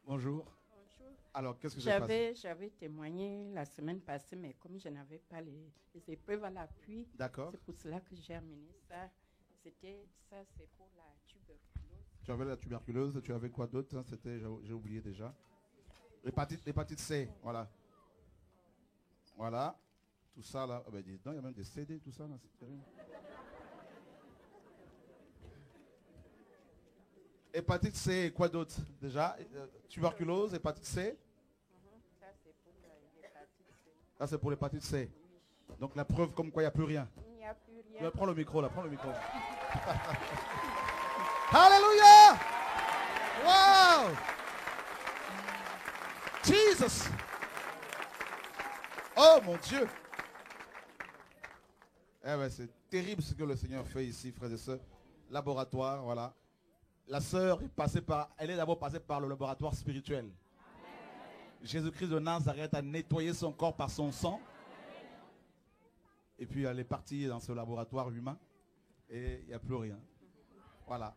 Bonjour. Bonjour. Alors, qu'est-ce que j'ai passé? J'avais témoigné la semaine passée, mais comme je n'avais pas les épreuves à l'appui, D'accord. c'est pour cela que j'ai amené ça. C'est pour la tuberculose. Tu avais la tuberculose, tu avais quoi d'autre? C'était, j'ai oublié déjà. L'hépatite C, voilà. Voilà. Tout ça là. Oh ben, dis donc, il y a même des CD, tout ça là, c'est terrible. Hépatite C, quoi d'autre déjà? Tuberculose, hépatite C. Ça, c'est pour l'hépatite C. Ça, c'est pour l'hépatite C. Donc la preuve comme quoi il n'y a plus rien. Il n'y a plus rien. Prends le micro là, prends le micro. Alléluia! Wow! Jesus! Oh mon Dieu! Eh ben, c'est terrible ce que le Seigneur fait ici, frères et sœurs. Laboratoire, voilà. La sœur elle est d'abord passée par le laboratoire spirituel. Jésus-Christ de Nazareth a nettoyé son corps par son sang. Et puis elle est partie dans ce laboratoire humain. Et il n'y a plus rien. Voilà.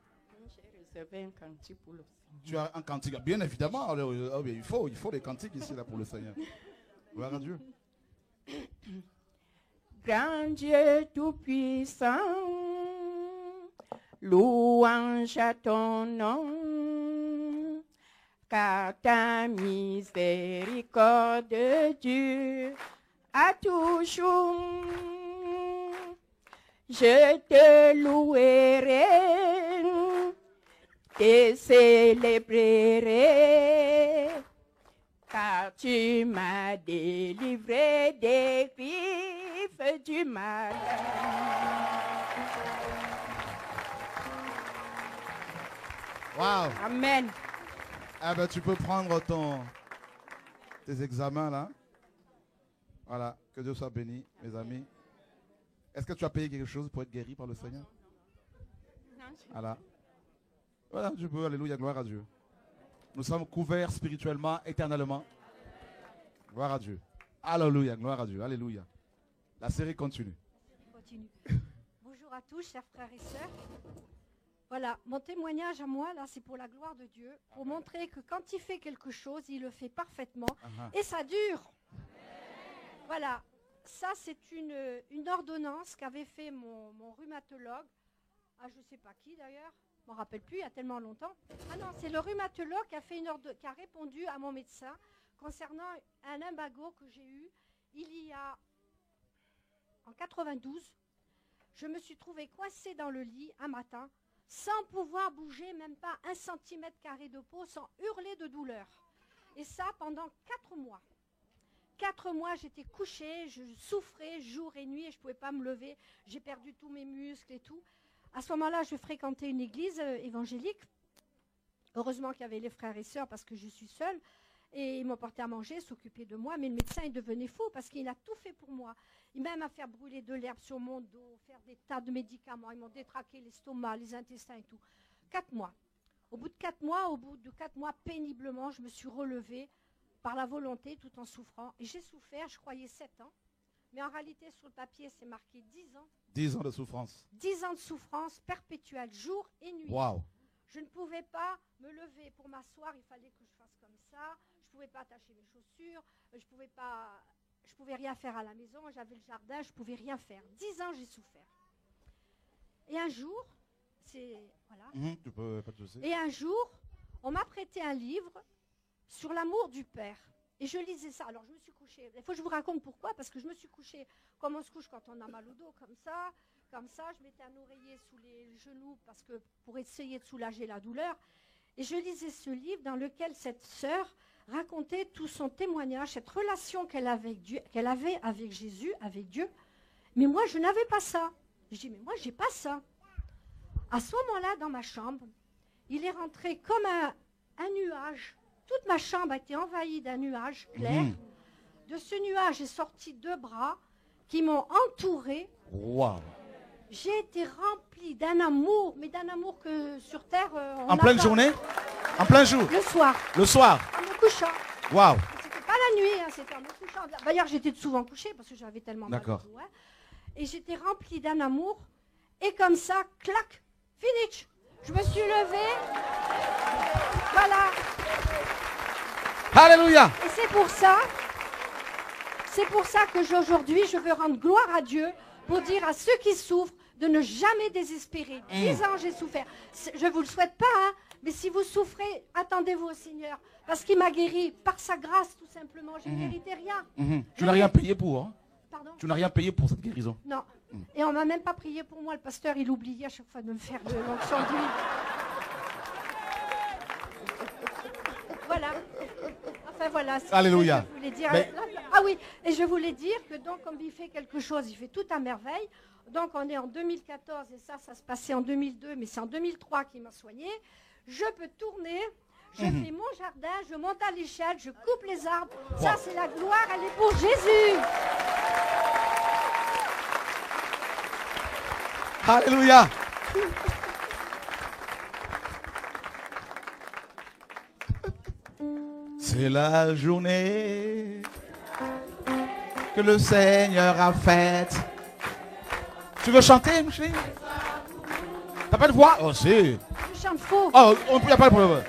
J'ai réservé un cantique pour le Seigneur. Tu as un cantique. Bien évidemment. Alors, il faut des cantiques ici là pour le Seigneur. Gloire à Dieu. Grand Dieu tout-puissant, louange à ton nom, car ta miséricorde dure à toujours. Je te louerai, te célébrerai, car tu m'as délivré des griffes du mal. Wow. Amen. Ah ben, tu peux prendre tes examens là. Voilà. Que Dieu soit béni, mes amis. Est-ce que tu as payé quelque chose pour être guéri par le Seigneur? Non. Voilà. Voilà, tu peux. Alléluia, gloire à Dieu. Nous sommes couverts spirituellement, éternellement. Gloire à Dieu. Alléluia, gloire à Dieu. Alléluia. La série continue. Continue. Bonjour à tous, chers frères et sœurs. Voilà, mon témoignage à moi, là, c'est pour la gloire de Dieu, pour montrer que quand il fait quelque chose, il le fait parfaitement. Et ça dure. Voilà, ça c'est une ordonnance qu'avait fait mon rhumatologue. Ah, je ne sais pas qui d'ailleurs, je ne m'en rappelle plus, il y a tellement longtemps. Ah non, c'est le rhumatologue qui a répondu à mon médecin concernant un lumbago que j'ai eu en 92. Je me suis trouvée coincée dans le lit un matin, sans pouvoir bouger, même pas 1 cm² de peau, sans hurler de douleur. Et ça pendant 4 mois. 4 mois, j'étais couchée, je souffrais jour et nuit et je ne pouvais pas me lever. J'ai perdu tous mes muscles et tout. À ce moment-là, je fréquentais une église évangélique. Heureusement qu'il y avait les frères et sœurs parce que je suis seule. Et ils m'ont porté à manger, s'occuper de moi. Mais le médecin, il devenait fou parce qu'il a tout fait pour moi. Il m'a même fait brûler de l'herbe sur mon dos, faire des tas de médicaments. Ils m'ont détraqué l'estomac, les intestins et tout. 4 mois. Au bout de 4 mois, péniblement, je me suis relevée par la volonté, tout en souffrant. Et j'ai souffert, je croyais 7 ans. Mais en réalité, sur le papier, c'est marqué 10 ans. 10 ans de souffrance. 10 ans de souffrance perpétuelle, jour et nuit. Wow. Je ne pouvais pas me lever pour m'asseoir, il fallait que je fasse comme ça. Je ne pouvais pas attacher mes chaussures, je pouvais rien faire à la maison, j'avais le jardin, je ne pouvais rien faire. 10 ans, j'ai souffert. Et un jour, Tu peux pas te laisser. Et un jour, on m'a prêté un livre sur l'amour du Père. Et je lisais ça. Alors, je me suis couchée. Il faut que je vous raconte pourquoi. Parce que je me suis couchée comme on se couche quand on a mal au dos, comme ça. Je mettais un oreiller sous les genoux pour essayer de soulager la douleur. Et je lisais ce livre dans lequel cette sœur racontait tout son témoignage, cette relation qu'elle avait avec Jésus, avec Dieu. Mais moi, je n'avais pas ça. Je dis, mais moi, je n'ai pas ça. À ce moment-là, dans ma chambre, il est rentré comme un nuage. Toute ma chambre a été envahie d'un nuage clair. De ce nuage est sorti 2 bras qui m'ont entourée. Wow. J'ai été remplie d'un amour, mais d'un amour que sur Terre... En pleine journée? En plein jour? Le soir. Le soir? En me couchant. Wow. C'était pas la nuit, c'était en me couchant. D'ailleurs, j'étais souvent couchée parce que j'avais tellement mal. D'accord. Hein. Et j'étais remplie d'un amour. Et comme ça, clac, finish. Je me suis levée. Voilà. Alléluia. Et c'est pour ça que aujourd'hui, je veux rendre gloire à Dieu pour dire à ceux qui souffrent de ne jamais désespérer. 10 ans, j'ai souffert. Je ne vous le souhaite pas, hein, mais si vous souffrez, attendez-vous au Seigneur. Parce qu'il m'a guéri par sa grâce, tout simplement. Je ne méritais rien. Tu n'as rien payé pour, hein? Pardon? Tu n'as rien payé pour cette guérison. Non. Et on ne m'a même pas prié pour moi. Le pasteur, il oubliait à chaque fois de me faire de l'onction d'huile. Voilà. Enfin voilà. Alléluia. Je voulais dire. Mais... Ah oui, et je voulais dire que donc comme il fait quelque chose, il fait tout à merveille. Donc on est en 2014 et ça se passait en 2002, mais c'est en 2003 qu'il m'a soigné. Je peux tourner, je fais mon jardin, je monte à l'échelle, je coupe les arbres. Ça c'est la gloire, elle est pour Jésus. Alléluia. C'est la journée que le Seigneur a faite. Tu veux chanter, mon chéri? T'as pas de voix? Oh, si. Je chante faux. Oh, on n'y a pas de problème.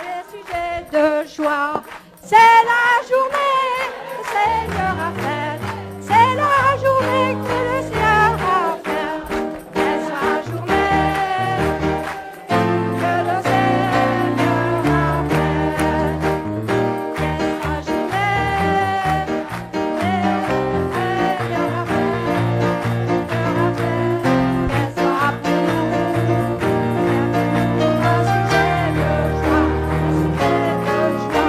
Les sujets de joie, c'est la journée que le Seigneur a faite. C'est la journée que le Seigneur a faite. C'est la journée que le Seigneur a faite. C'est la journée que le Seigneur a faite. Qu'elle soit pour nous. Un sujet de joie,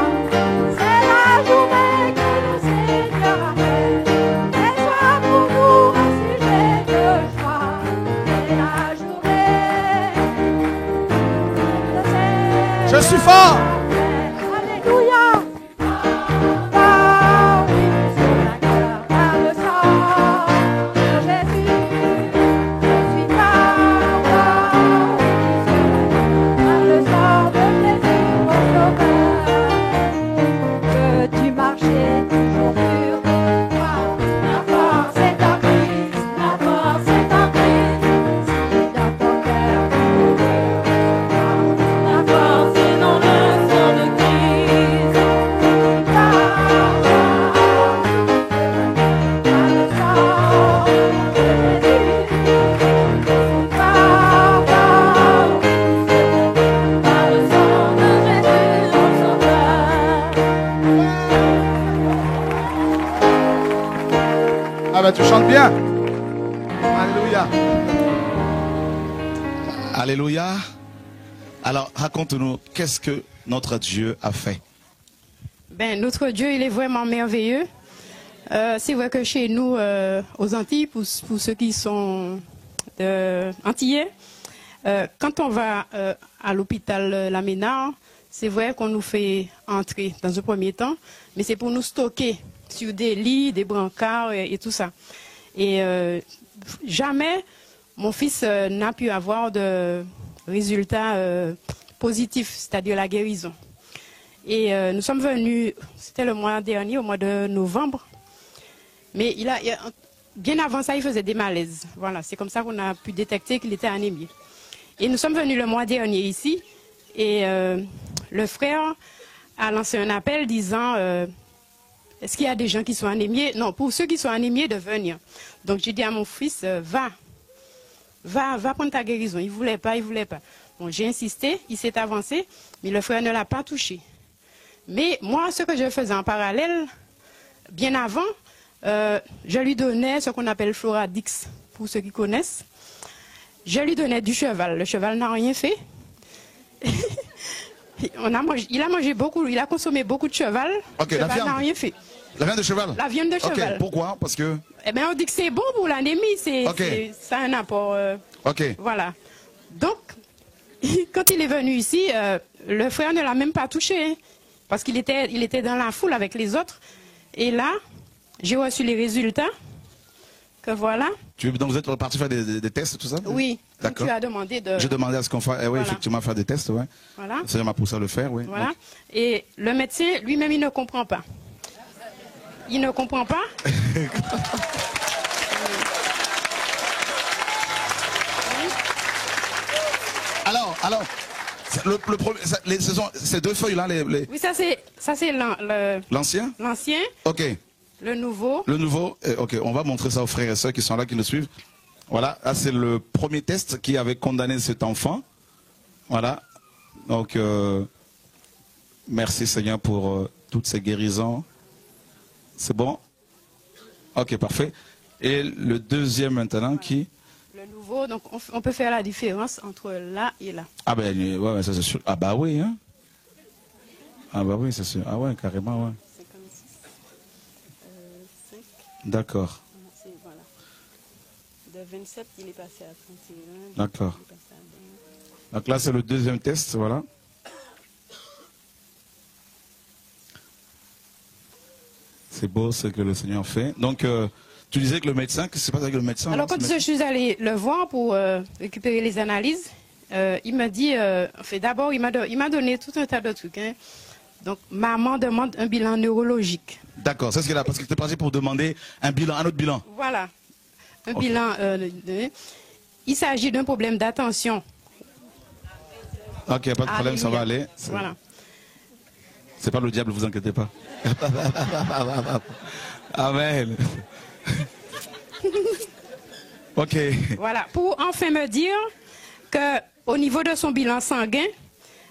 c'est la journée que le Seigneur a faite. Qu'elle soit pour nous un sujet de joie, c'est la journée que le Seigneur. Je suis fort. Alléluia. Par sur la cœur, par le sang de Jésus, je suis par le sang de Jésus, mon sauveur. Peux-tu marcher toujours sur tes pas? La force est en Christ, la force est en Christ. Si dans ton cœur tu veux, la force est dans le sang de Christ. Par le sang de Jésus, par le sang de Jésus, mon sauveur. Ah ben tu chantes bien. Alléluia. Alléluia. Alors raconte-nous, qu'est-ce que notre Dieu a fait? Ben, notre Dieu, il est vraiment merveilleux. C'est vrai que chez nous, aux Antilles, pour ceux qui sont antillais, quand on va à l'hôpital La Ménard, c'est vrai qu'on nous fait entrer dans un premier temps, mais c'est pour nous stocker sur des lits, des brancards et tout ça. Et jamais mon fils n'a pu avoir de résultats positifs, c'est-à-dire la guérison. Et nous sommes venus, c'était le mois dernier, au mois de novembre, mais bien avant ça, il faisait des malaises. Voilà, c'est comme ça qu'on a pu détecter qu'il était anémié. Et nous sommes venus le mois dernier ici, et le frère a lancé un appel disant est-ce qu'il y a des gens qui sont anémiés? Non, pour ceux qui sont anémiés, de venir. Donc j'ai dit à mon fils, va prendre ta guérison. Il ne voulait pas. Bon, j'ai insisté, il s'est avancé, mais le frère ne l'a pas touché. Mais moi, ce que je faisais en parallèle, bien avant, je lui donnais ce qu'on appelle Floradix, pour ceux qui connaissent. Je lui donnais du cheval. Le cheval n'a rien fait. Il a mangé beaucoup, il a consommé beaucoup de cheval. Ok, le cheval n'a rien fait. La viande de cheval? La viande de cheval. Ok, pourquoi? Parce que... Eh bien, on dit que c'est bon pour l'anémie, ça a un apport. Ok. Voilà. Donc, quand il est venu ici, le frère ne l'a même pas touché, hein, parce qu'il était dans la foule avec les autres. Et là, j'ai reçu les résultats, que voilà. Donc vous êtes parti faire des tests, tout ça? Oui. D'accord. Tu as demandé de... J'ai demandé à ce qu'on fasse, oui, Voilà. effectivement, faire des tests, ouais. Voilà. Le Seigneur m'a poussé à le faire, oui. Voilà. Donc, Et le médecin, lui-même, il ne comprend pas. Il ne comprend pas. Alors, Ce sont ces deux feuilles-là, Oui, ça c'est l'ancien. L'ancien. Ok. Le nouveau. Le nouveau. Ok, on va montrer ça aux frères et sœurs qui sont là, qui nous suivent. Voilà, là c'est le premier test qui avait condamné cet enfant. Voilà. Donc, merci Seigneur pour toutes ces guérisons. C'est bon? Ok, parfait. Et le deuxième maintenant qui? Le nouveau, donc on peut faire la différence entre là et là. Ah ben, ouais, ça c'est sûr. Ah bah oui, hein? Ah bah oui, c'est sûr. Ah ouais, carrément, ouais. 56. 5. D'accord. Voilà. De 27, il est passé à 31. D'accord. Donc là, c'est le deuxième test, voilà. C'est beau ce que le Seigneur fait. Donc, tu disais que le médecin, que c'est pas avec le médecin. Alors, quand je suis allée le voir pour récupérer les analyses, il m'a dit, d'abord, il m'a donné tout un tas de trucs. Hein. Donc, maman demande un bilan neurologique. D'accord, c'est ce qu'il a, parce qu'il était parti pour demander un bilan, un autre bilan. Voilà. Un bilan. Il s'agit d'un problème d'attention. Ok, pas de problème, Alléluia. ça va aller. Voilà. C'est pas le diable, vous inquiétez pas. Amen. Ok. Voilà. Pour enfin me dire qu'au niveau de son bilan sanguin,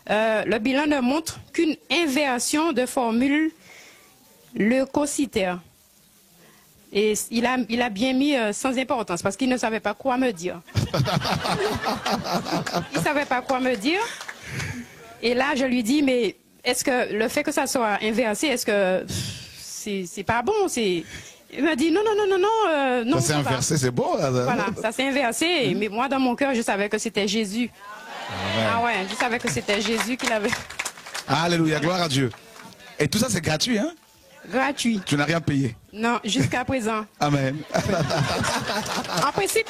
le bilan ne montre qu'une inversion de formule leucocytaire. Et il a bien mis sans importance parce qu'il ne savait pas quoi me dire. Il ne savait pas quoi me dire. Et là, je lui dis, mais est-ce que le fait que ça soit inversé, est-ce que c'est pas bon? Il me dit, non. Ça s'est inversé, c'est bon. Voilà, ça s'est inversé. Mais moi, dans mon cœur, je savais que c'était Jésus. Amen. Ah ouais, je savais que c'était Jésus qui l'avait. Alléluia, gloire à Dieu. Et tout ça, c'est gratuit, hein? Gratuit. Tu n'as rien payé. Non, jusqu'à présent. Amen. En principe,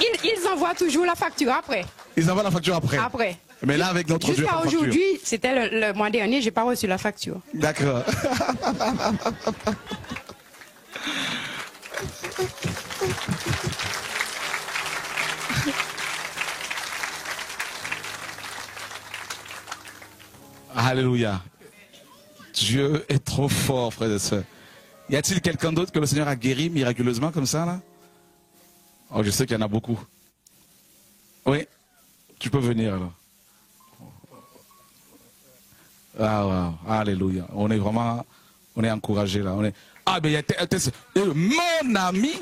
ils envoient toujours la facture après. Ils envoient la facture après. Après. Mais là, avec notre Dieu, jusqu'à pas de facture. aujourd'hui, c'était le mois dernier, j'ai pas reçu la facture. D'accord. Alléluia. Dieu est trop fort, frères et sœurs. Y a-t-il quelqu'un d'autre que le Seigneur a guéri miraculeusement comme ça, là? Oh, je sais qu'il y en a beaucoup. Oui, tu peux venir, alors. Ah, wow. Alléluia. On est vraiment, on est encouragé, là. Ah, mais il y a mon ami,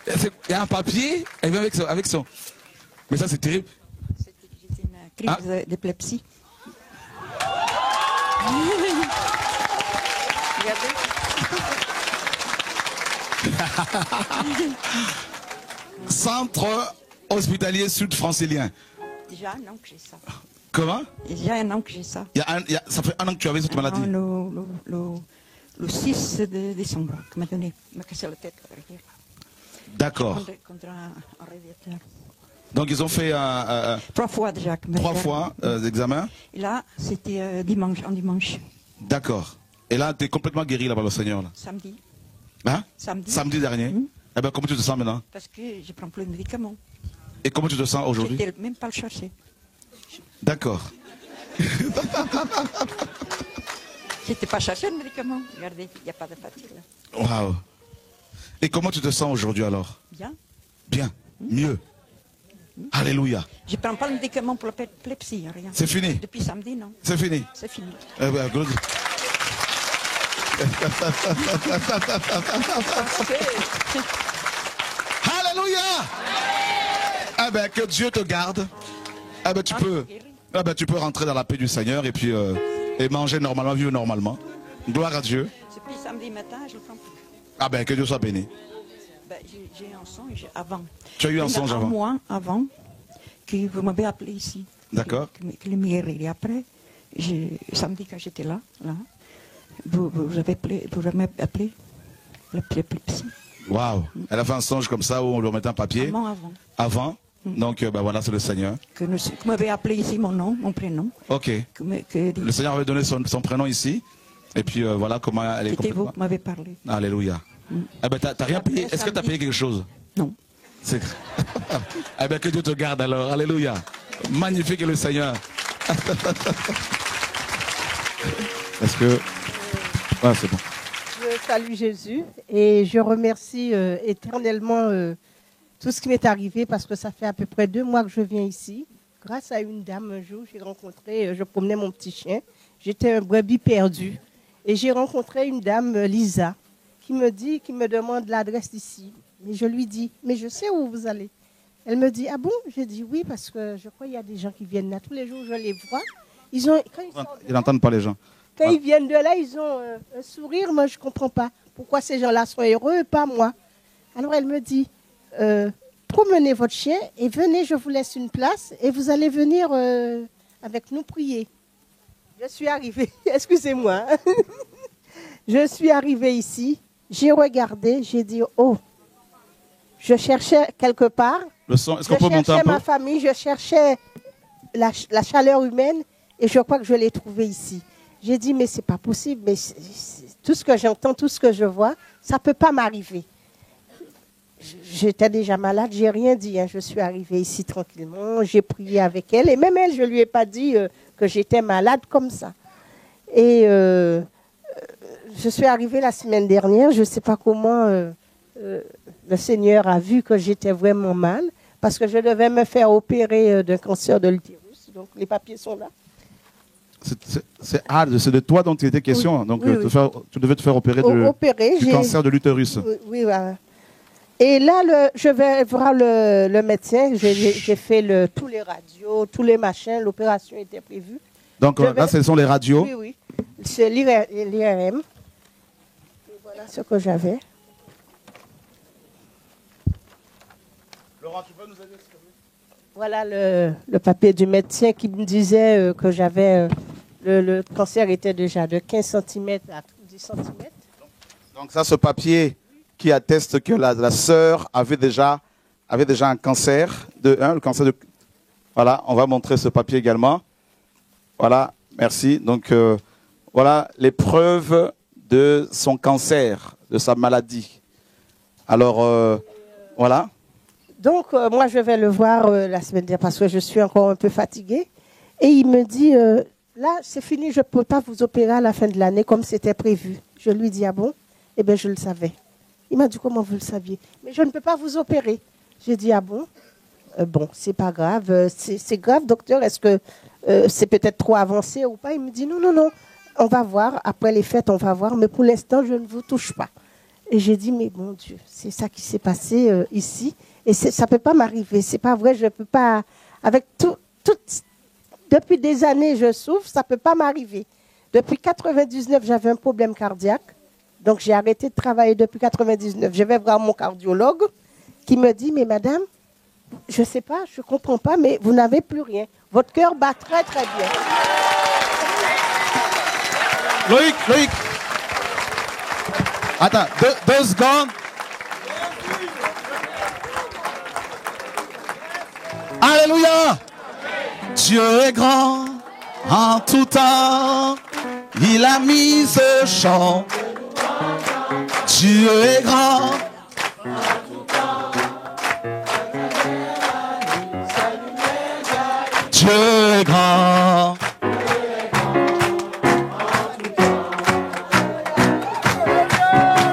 il y a un papier, elle vient avec son... Mais ça, c'est terrible. C'était une crise d'épilepsie. Centre hospitalier sud-francilien. Déjà un an que j'ai ça. Comment? Déjà un an que j'ai ça. Ça fait un an que tu avais cette maladie. Le 6 de décembre, qui m'a donné, m'a cassé la tête. D'accord. Contre un radiateur. Donc ils ont fait 3 fois déjà. 3 fois d'examen. Et là, c'était un dimanche. D'accord. Et là, tu es complètement guéri là par le Seigneur. Là. Samedi. Hein? Samedi dernier. Eh ben, comment tu te sens maintenant? Parce que je prends plus de médicaments. Et comment tu te sens aujourd'hui? Je n'étais même pas le chercher. D'accord. J'étais pas chercher le médicament. Regardez, il n'y a pas de fatigue là. Waouh. Et comment tu te sens aujourd'hui alors? Bien. Bien. Mieux. Alléluia. Je ne prends pas le médicament pour l'épilepsie, rien. C'est fini. Depuis samedi, non. C'est fini. C'est fini. Eh ben, gloire. Alléluia. Eh ben, que Dieu te garde. Eh ben, tu peux rentrer dans la paix du Seigneur et puis et manger normalement, vivre normalement. Gloire à Dieu. Depuis samedi matin, je ne le prends plus. Ah ben, que Dieu soit béni. Ben, j'ai un songe avant. Tu as eu un songe avant? Un mois avant que vous m'avez appelé ici. D'accord. Que le meilleur et après, samedi quand j'étais là, vous m'avez appelé l'épilepsie. Waouh. Elle a fait un songe comme ça où on lui remettait un papier. Avant. Donc ben voilà, c'est le Seigneur. Que vous m'avez appelé ici mon prénom. Ok. Le Seigneur avait donné son prénom ici. Et puis voilà comment elle est complètement... C'était vous qui m'avez parlé. Alléluia. Eh ben, t'as rien payé. Est-ce que tu as payé quelque chose? Non. Eh bien, que Dieu te garde alors. Alléluia. Magnifique est le Seigneur. Parce que... Ah, c'est bon. Je salue Jésus et je remercie éternellement tout ce qui m'est arrivé parce que ça fait à peu près 2 mois que je viens ici. Grâce à une dame, un jour, j'ai rencontré, je promenais mon petit chien, j'étais un brebis perdu. Et j'ai rencontré une dame, Lisa, qui me demande l'adresse d'ici. Mais je lui dis, mais je sais où vous allez. Elle me dit, ah bon? J'ai dit oui, parce que je crois qu'il y a des gens qui viennent là. Tous les jours, je les vois. Ils n'entendent pas les gens. Quand ils viennent de là, ils ont un sourire. Moi, je ne comprends pas. Pourquoi ces gens-là sont heureux et pas moi? Alors, elle me dit, promenez votre chien et venez, je vous laisse une place et vous allez venir avec nous prier. Je suis arrivée, excusez-moi. Je suis arrivée ici, j'ai regardé, j'ai dit, oh, je cherchais quelque part. Le son, est-ce qu'on peut monter un peu? Je cherchais ma famille, je cherchais la chaleur humaine et je crois que je l'ai trouvée ici. J'ai dit, mais c'est pas possible, mais tout ce que j'entends, tout ce que je vois, ça ne peut pas m'arriver. J'étais déjà malade, j'ai rien dit. Je suis arrivée ici tranquillement, j'ai prié avec elle. Et même elle, je ne lui ai pas dit que j'étais malade comme ça. Et je suis arrivée la semaine dernière, je ne sais pas comment le Seigneur a vu que j'étais vraiment mal, parce que je devais me faire opérer d'un cancer de l'utérus. Donc les papiers sont là. C'est de toi dont il était question. Oui, donc oui, tu devais te faire opérer du cancer de l'utérus. Oui, voilà. Et là, je vais voir le médecin. J'ai fait tous les radios, tous les machins. L'opération était prévue. Donc là, ce sont les radios. Oui, oui. C'est l'IRM. Voilà ce que j'avais. Laurent, tu peux nous aider, s'il te plaît? Voilà le papier du médecin qui me disait que j'avais... le cancer était déjà de 15 cm à 10 cm. Donc ça, ce papier qui atteste que la sœur avait déjà un cancer, le cancer de... Voilà, on va montrer ce papier également. Voilà, merci. Donc, voilà les preuves de son cancer, de sa maladie. Alors, voilà. Donc, moi, je vais le voir la semaine dernière parce que je suis encore un peu fatiguée. Et il me dit, là, c'est fini, je ne peux pas vous opérer à la fin de l'année comme c'était prévu. Je lui dis, ah bon? Eh bien, je le savais. Il m'a dit, comment vous le saviez? Mais je ne peux pas vous opérer. J'ai dit, ah bon? Bon, c'est pas grave. C'est grave, docteur. Est-ce que c'est peut-être trop avancé ou pas? Il me dit, non, non, non. On va voir. Après les fêtes, on va voir. Mais pour l'instant, je ne vous touche pas. Et j'ai dit, mais mon Dieu, c'est ça qui s'est passé ici. Et ça ne peut pas m'arriver. C'est pas vrai. Je ne peux pas... Avec depuis des années, je souffre. Ça ne peut pas m'arriver. Depuis 1999, j'avais un problème cardiaque. Donc, j'ai arrêté de travailler depuis 1999. Je vais voir mon cardiologue qui me dit, mais madame, je ne sais pas, je ne comprends pas, mais vous n'avez plus rien. Votre cœur bat très, très bien. Loïc. Attends, 2 secondes. Alléluia. Dieu est grand en tout temps. Il a mis ce chant. Dieu est grand. Dieu est grand.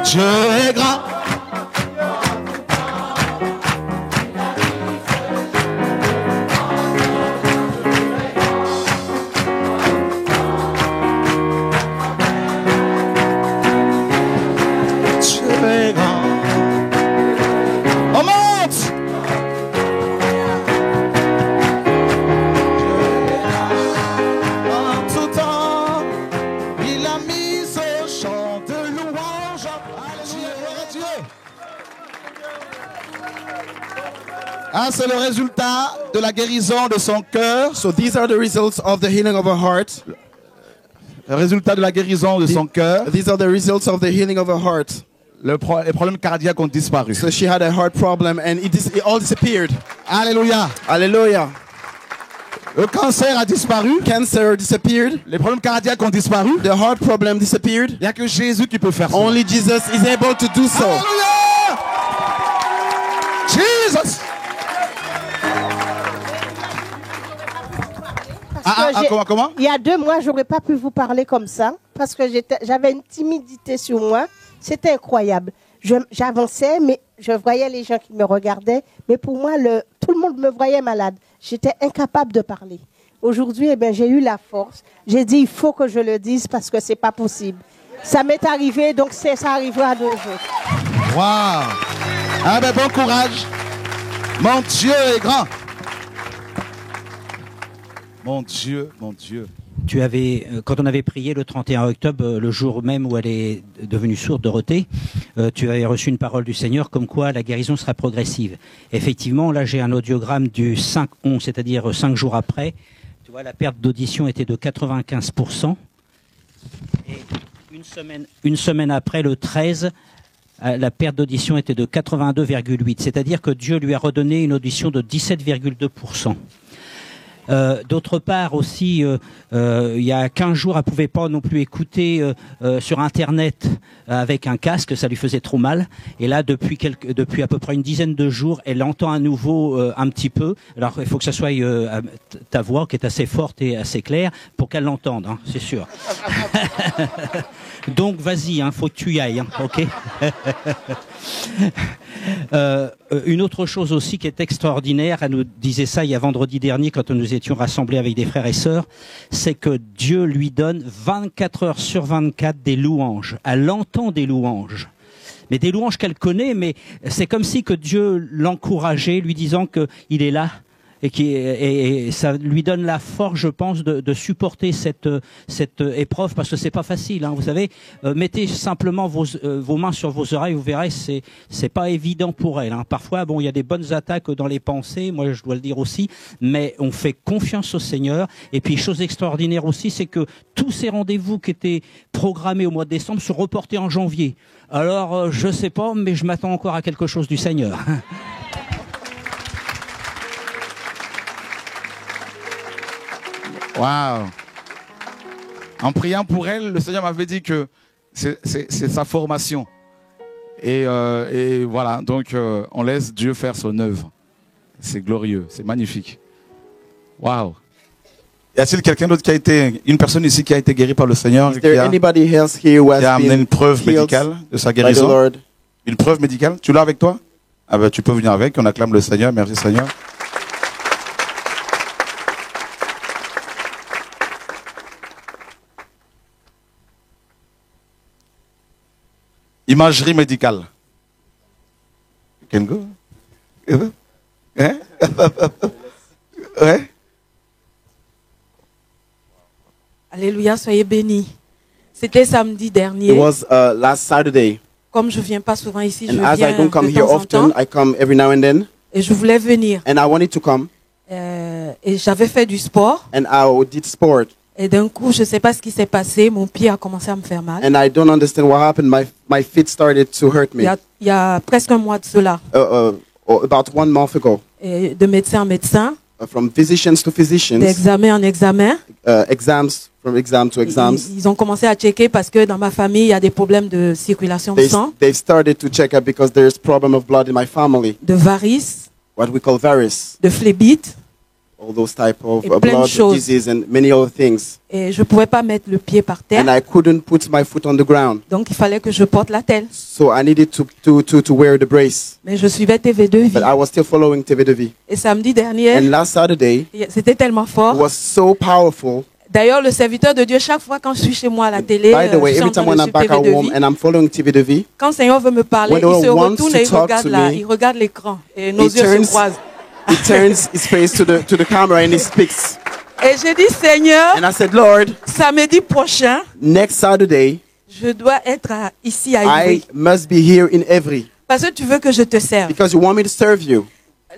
Dieu est grand. C'est le résultat de la guérison de son cœur. So these are the results of the healing of her heart. Le résultat de la guérison de son cœur. These are the results of the healing of her heart. Les problèmes cardiaques ont disparu. So she had a heart problem and it all disappeared. Alléluia. Alléluia. Le cancer a disparu. Cancer disappeared. Les problèmes cardiaques ont disparu. The heart problem disappeared. Il n'y a que Jésus qui peut faire ça. Only Jesus is able to do so. Alléluia. Jesus. Comment il y a 2 mois, j'aurais pas pu vous parler comme ça parce que j'avais une timidité sur moi. C'était incroyable. J'avançais, mais je voyais les gens qui me regardaient. Mais pour moi, tout le monde me voyait malade. J'étais incapable de parler. Aujourd'hui, j'ai eu la force. J'ai dit, il faut que je le dise parce que c'est pas possible. Ça m'est arrivé, donc ça arrivera à 2 jours. Waouh! Ah ben bon courage. Mon Dieu est grand. Mon Dieu, mon Dieu. Tu avais, quand on avait prié le 31 octobre, le jour même où elle est devenue sourde, Dorothée, tu avais reçu une parole du Seigneur comme quoi la guérison sera progressive. Effectivement, là j'ai un audiogramme du 5-11, c'est-à-dire 5 jours après. Tu vois, la perte d'audition était de 95%. Et une semaine après, le 13, la perte d'audition était de 82,8%. C'est-à-dire que Dieu lui a redonné une audition de 17,2%. D'autre part aussi, il y a 15 jours, elle pouvait pas non plus écouter sur Internet avec un casque, ça lui faisait trop mal. Et là, depuis à peu près une dizaine de jours, elle entend à nouveau un petit peu. Alors, il faut que ça soit ta voix qui est assez forte et assez claire pour qu'elle l'entende, hein, c'est sûr. Donc, vas-y, faut que tu y ailles, ok. Une autre chose aussi qui est extraordinaire, elle nous disait ça il y a vendredi dernier quand nous étions rassemblés avec des frères et sœurs, c'est que Dieu lui donne 24 heures sur 24 des louanges. Elle entend des louanges. Mais des louanges qu'elle connaît, mais c'est comme si que Dieu l'encourageait, lui disant qu'il est là. Et ça lui donne la force, je pense, de supporter cette épreuve, parce que c'est pas facile, hein, vous savez. Mettez simplement vos mains sur vos oreilles, vous verrez, c'est pas évident pour elle, hein. Parfois, bon, il y a des bonnes attaques dans les pensées, moi je dois le dire aussi, mais on fait confiance au Seigneur. Et puis, chose extraordinaire aussi, c'est que tous ces rendez-vous qui étaient programmés au mois de décembre sont reportés en janvier. Alors, je sais pas, mais je m'attends encore à quelque chose du Seigneur. Waouh! En priant pour elle, le Seigneur m'avait dit que c'est sa formation. Et voilà, donc on laisse Dieu faire son œuvre. C'est glorieux, c'est magnifique. Waouh! Y a-t-il quelqu'un d'autre une personne ici qui a été guérie par le Seigneur et qui a amené une preuve médicale de sa guérison? Une preuve médicale? Tu l'as avec toi? Ah ben tu peux venir avec, on acclame le Seigneur, merci Seigneur. Imagerie médicale. You can go. Hein? Ouais? Alléluia, soyez bénis. C'était samedi dernier. It was last Saturday. Comme je viens pas souvent ici, je And as I viens don't come de here temps en temps. often, I come every now and then. Et je voulais venir. And I wanted to come. Et j'avais fait du sport. And I did sport. Et d'un coup, je sais pas ce qui s'est passé. Mon pied a commencé à me faire mal. And I don't understand what happened. My feet started to hurt me. Il y a presque un mois de cela. About 1 month ago. Et de médecin en médecin. From physicians to physicians. D'examen en examen. Exams, from exam to exams. Ils ont commencé à checker parce que dans ma famille, il y a des problèmes de circulation de sang. They started to check up because there's problem of blood in my family. De varices. What we call varices. De phlébite. All those type of blood disease and many other things. Et je pouvais pas mettre le pied par terre. And I couldn't put my foot on the ground. Donc il fallait que je porte l'attelle. So I needed to wear the brace. Mais je suivais TV2 But I was still following TV2. Et samedi dernier, and last Saturday, c'était tellement fort. It was so powerful. D'ailleurs, le serviteur de Dieu, chaque fois quand je suis chez moi à la télé, by the way, every time when I'm back at home and I'm following TV2, quand le Seigneur veut me parler, il se retourne et il regarde l'écran et nos yeux se croisent. He turns his face to the camera and he speaks. Et j'ai dit, Seigneur, and I said, Lord, samedi prochain, next Saturday, je dois être ici à Ivry. I must be here in Ivry. Parce que tu veux que je te serve. Because you want me to serve you.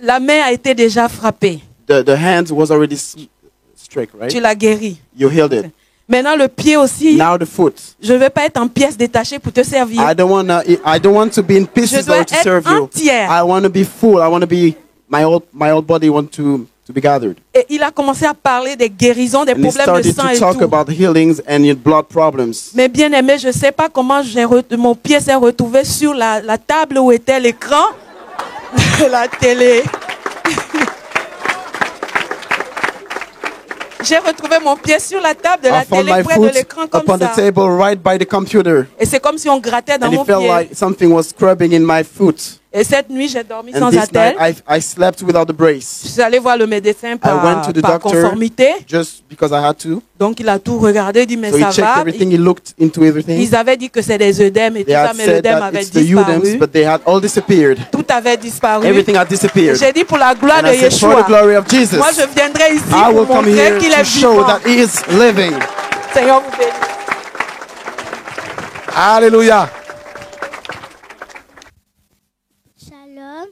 La main a été déjà frappée. The hand was already struck, right? Tu l'as guéri. You healed it. Maintenant le pied aussi. Now the foot. Je ne vais pas être en pièces détachées pour te servir. I don't want to be in pieces or to serve you. Entière. I want to be full. I want to be my whole body want to be gathered. Et il a commencé à parler des guérisons, des problèmes de sang et tout. Talk about healings and your blood problems. Mais bien aimé, je sais pas comment mon pied s'est retrouvé sur la table où était l'écran de la télé. J'ai retrouvé mon pied sur la table de la I found télé my près de foot l'écran comme upon the ça. table right by the computer. Et c'est comme si on grattait dans And mon it felt pied. like something was scrubbing in my foot. Et cette nuit, j'ai dormi And sans this attelle. night I slept without the Je brace. suis allée voir le médecin I par, went to the par doctor conformité. just because I had to. Donc, il a tout regardé, dit, mais So he ça checked va. everything, he looked into everything. Ils avaient dit que c'est des œdèmes et tout They ça, had mais said l'œdème that avait it's the udems, disparu. but they had all disappeared. Tout avait disparu. Everything had disappeared. J'ai dit pour la gloire And de I said, for Yeshua, the glory of Jesus, moi je viendrai ici I will pour come montrer here qu'il to est show vivant. that he is living. Seigneur vous bénisse. Alléluia. Shalom.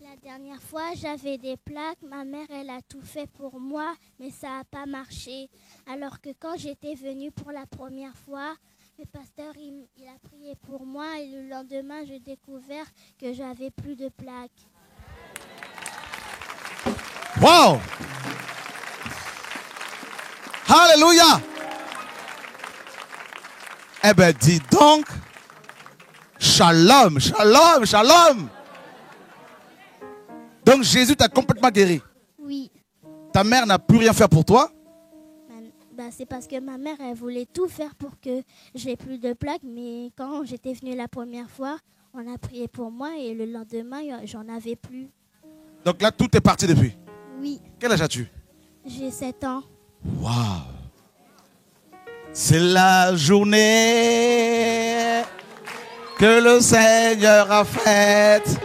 La dernière fois, j'avais des plaques. Ma mère, elle a tout fait pour moi, mais ça n'a pas marché. Alors que quand j'étais venue pour la première fois, le pasteur, il a prié pour moi et le lendemain, j'ai découvert que j'avais plus de plaques. Wow. Alléluia. Eh bien, dis donc. Shalom, shalom, shalom. Donc Jésus t'a complètement guéri. Oui, Ta mère n'a plus rien fait pour toi. c'est parce que ma mère, elle voulait tout faire pour que j'ai plus de plaques. Mais quand j'étais venue la première fois, on a prié pour moi et le lendemain, j'en avais plus. Donc là, tout est parti depuis. Oui, Quel âge as-tu? j'ai 7 ans. Waouh. C'est la journée que le Seigneur a faite.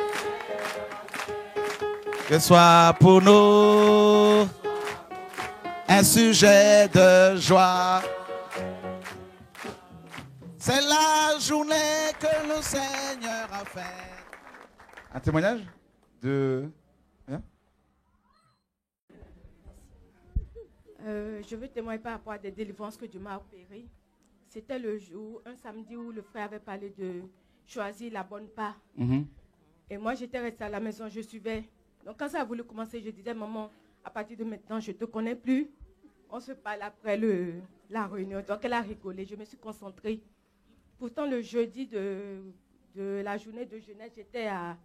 Que soit pour nous un sujet de joie. C'est la journée que le Seigneur a faite. Un témoignage de... Je veux témoigner par rapport à des délivrances que Dieu m'a opérées. C'était le jour, un samedi où le frère avait parlé de choisir la bonne part. Et moi, j'étais restée à la maison, je suivais. Donc, quand ça a voulu commencer, je disais, maman, à partir de maintenant, je ne te connais plus. On se parle après la réunion. Donc, elle a rigolé. Je me suis concentrée. Pourtant, le jeudi de la journée de jeunesse, j'étais à